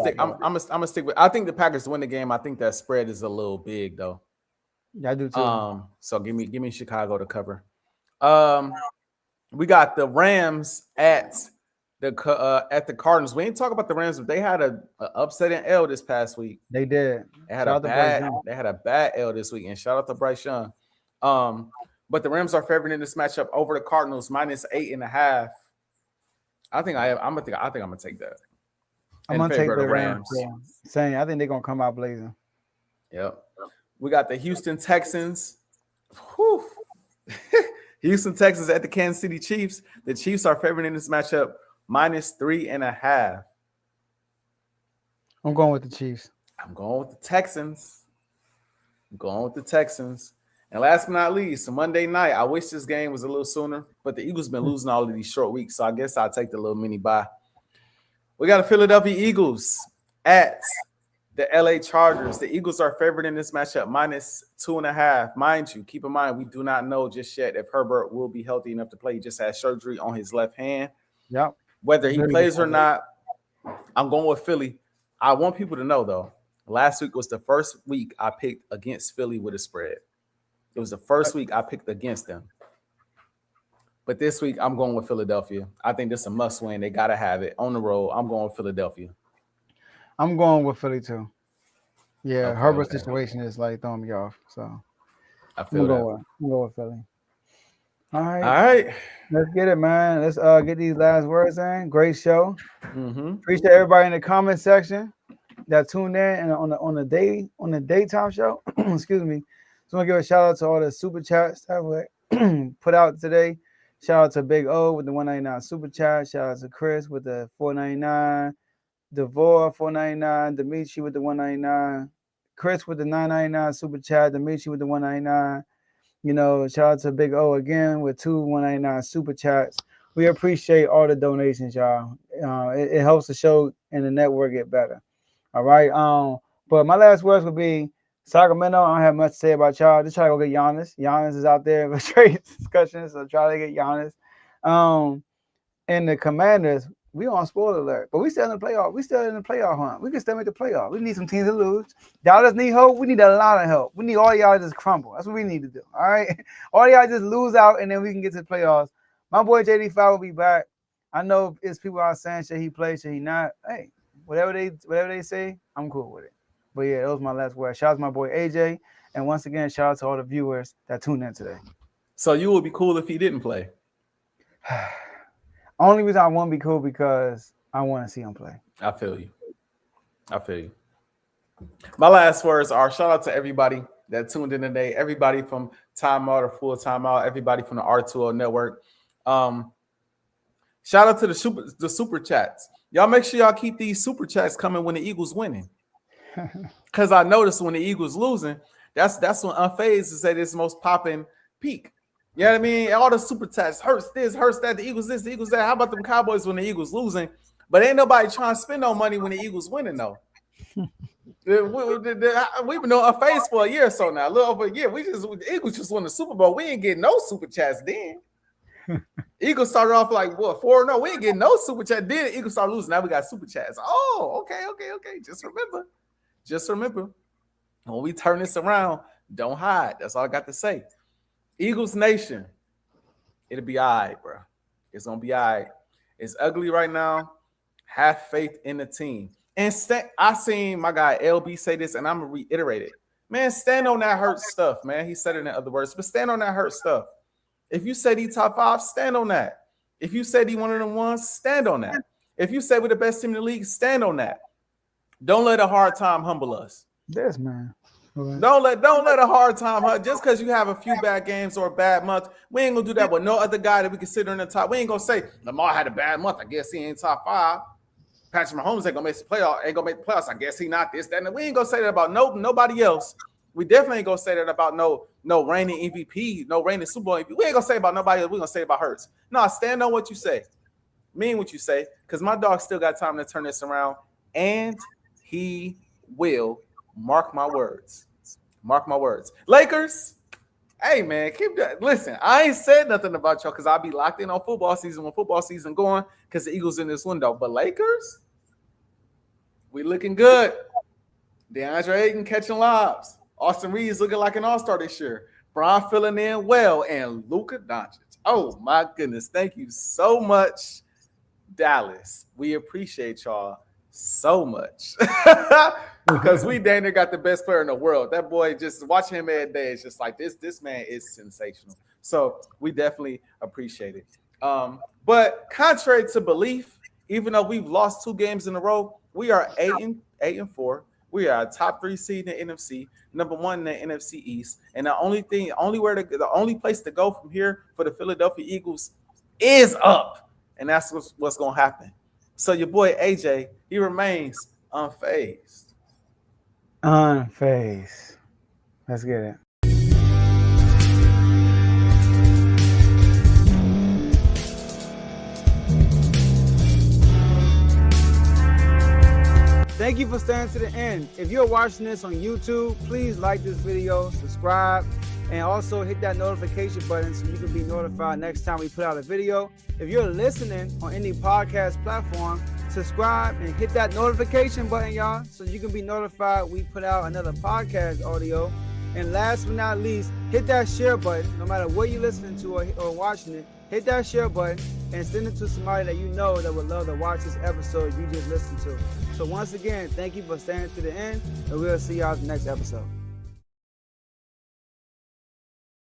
stick with. I think the Packers win the game. I think that spread is a little big though. Yeah, I do too. So give me Chicago to cover. We got the Rams at the Cardinals. We ain't talk about the Rams, but they had a upsetting L this past week. They did. They had a bad L this week, and shout out to Bryce Young. But the Rams are favored in this matchup over the Cardinals -8.5. I think I'm gonna take that. I'm gonna take the Rams. Saying I think they're gonna come out blazing. Yep. We got the Houston Texans. Houston Texans at the Kansas City Chiefs. The Chiefs are favored in this matchup -3.5. I'm going with the Chiefs. I'm going with the Texans. And last but not least, Monday night. I wish this game was a little sooner, but the Eagles been losing all of these short weeks, so I guess I'll take the little mini bye. We got the Philadelphia Eagles at the LA Chargers. The Eagles are favored in this matchup, -2.5. Mind you, keep in mind, we do not know just yet if Herbert will be healthy enough to play. He just had surgery on his left hand. Yep. Whether he plays or not, I'm going with Philly. I want people to know, though, last week was the first week I picked against Philly with a spread. It was the first week I picked against them. But this week, I'm going with Philadelphia. I think this is a must-win. They got to have it. On the road, I'm going with Philadelphia. I'm going with Philly, too. Yeah, Okay, Herbert's situation is like throwing me off. So I feel that. I'm going with Philly. All right. All right. Let's get it, man. Let's get these last words in. Great show. Mm-hmm. Appreciate everybody in the comment section that tuned in and on the daytime show. Excuse me. So I'm gonna give a shout out to all the super chats that were put out today. Shout out to Big O with the 199 super chat. Shout out to Chris with the 499. Devore 499. Dimitri with the 199. Chris with the 999 super chat. Dimitri with the 199. You know, shout out to Big O again with 2 199 super chats. We appreciate all the donations, y'all. It helps the show and the network get better. All right. But my last words would be Sacramento. I don't have much to say about y'all. Just try to go get Giannis. Giannis is out there for trade discussions, so try to get Giannis. And the Commanders, we on spoiler alert, but we still in the playoff. We still in the playoff hunt. We can still make the playoff. We need some teams to lose. Dallas need hope. We need a lot of help. We need all y'all to just crumble. That's what we need to do. All right, all y'all just lose out, and then we can get to the playoffs. My boy JD5 will be back. I know it's people out saying should he play, should he not? Hey, whatever they say, I'm cool with it. But yeah, those are my last words. Shout out to my boy AJ, and once again, shout out to all the viewers that tuned in today. So you would be cool if he didn't play? Only reason I won't be cool because I want to see him play. I feel you. My last words are shout out to everybody that tuned in today. Everybody from Timeout or Full Timeout. Everybody from the R2O Network. Shout out to the super chats. Y'all make sure y'all keep these super chats coming when the Eagles winning. Because I noticed when the Eagles losing, that's when Unfazed is at its most popping peak. You know what I mean? All the super chats, hurts this, hurts that, the Eagles this, the Eagles that. How about them Cowboys when the Eagles losing? But ain't nobody trying to spend no money when the Eagles winning, though. We've been doing Unfazed for a year or so now, a little over a year. The Eagles just won the Super Bowl. We ain't getting no super chats then. Eagles started off like what 4-0. We ain't getting no super chat. Then the Eagles start losing. Now we got super chats. Oh, okay. Just remember, when we turn this around, don't hide. That's all I got to say. Eagles Nation, it'll be all right, bro. It's gonna be all right. It's ugly right now. Have faith in the team. And I seen my guy LB say this, and I'm gonna reiterate it. Man, stand on that hurt stuff, man. He said it in other words, but stand on that hurt stuff. If you said he top 5, stand on that. If you said he one of them ones, stand on that. If you said we're the best team in the league, stand on that. Don't let a hard time humble us. Yes, man. Okay. Don't let a hard time just because you have a few bad games or a bad month. We ain't gonna do that with no other guy that we consider in the top. We ain't gonna say Lamar had a bad month. I guess he ain't top 5. Patrick Mahomes ain't gonna make the playoff. Ain't gonna make the playoffs. I guess he not this, that. And we ain't gonna say that about nobody else. We definitely ain't gonna say that about no reigning MVP, no reigning Super Bowl MVP. We ain't gonna say about nobody else. We gonna say about Hurts. No, stand on what you say. Mean what you say, because my dog still got time to turn this around, and he will. Mark my words. Mark my words. Lakers, hey, man, keep that. Listen, I ain't said nothing about y'all because I'll be locked in on football season when football season going because the Eagles in this window. But Lakers, we looking good. DeAndre Ayton catching lobs. Austin Reeves looking like an all-star this year. Bron filling in well. And Luka Doncic. Oh, my goodness. Thank you so much, Dallas. We appreciate y'all so much. Because we damn near got the best player in the world. That boy, just watching him every day, it's just like this man is sensational. So we definitely appreciate it. But contrary to belief, even though we've lost 2 games in a row, we are 8-4. We are a top 3 seed in the NFC, number 1 in the NFC East, and the only place to go from here for the Philadelphia Eagles is up, and that's what's gonna happen. So your boy AJ, he remains unfazed. Unfazed. Let's get it. Thank you for staying to the end. If you're watching this on YouTube, please like this video, subscribe, and also hit that notification button so you can be notified next time we put out a video. If you're listening on any podcast platform, subscribe and hit that notification button, y'all, so you can be notified we put out another podcast audio. And last but not least, hit that share button. No matter what you're listening to or watching it, hit that share button and send it to somebody that you know that would love to watch this episode you just listened to. So once again, thank you for staying to the end, and we'll see y'all in the next episode.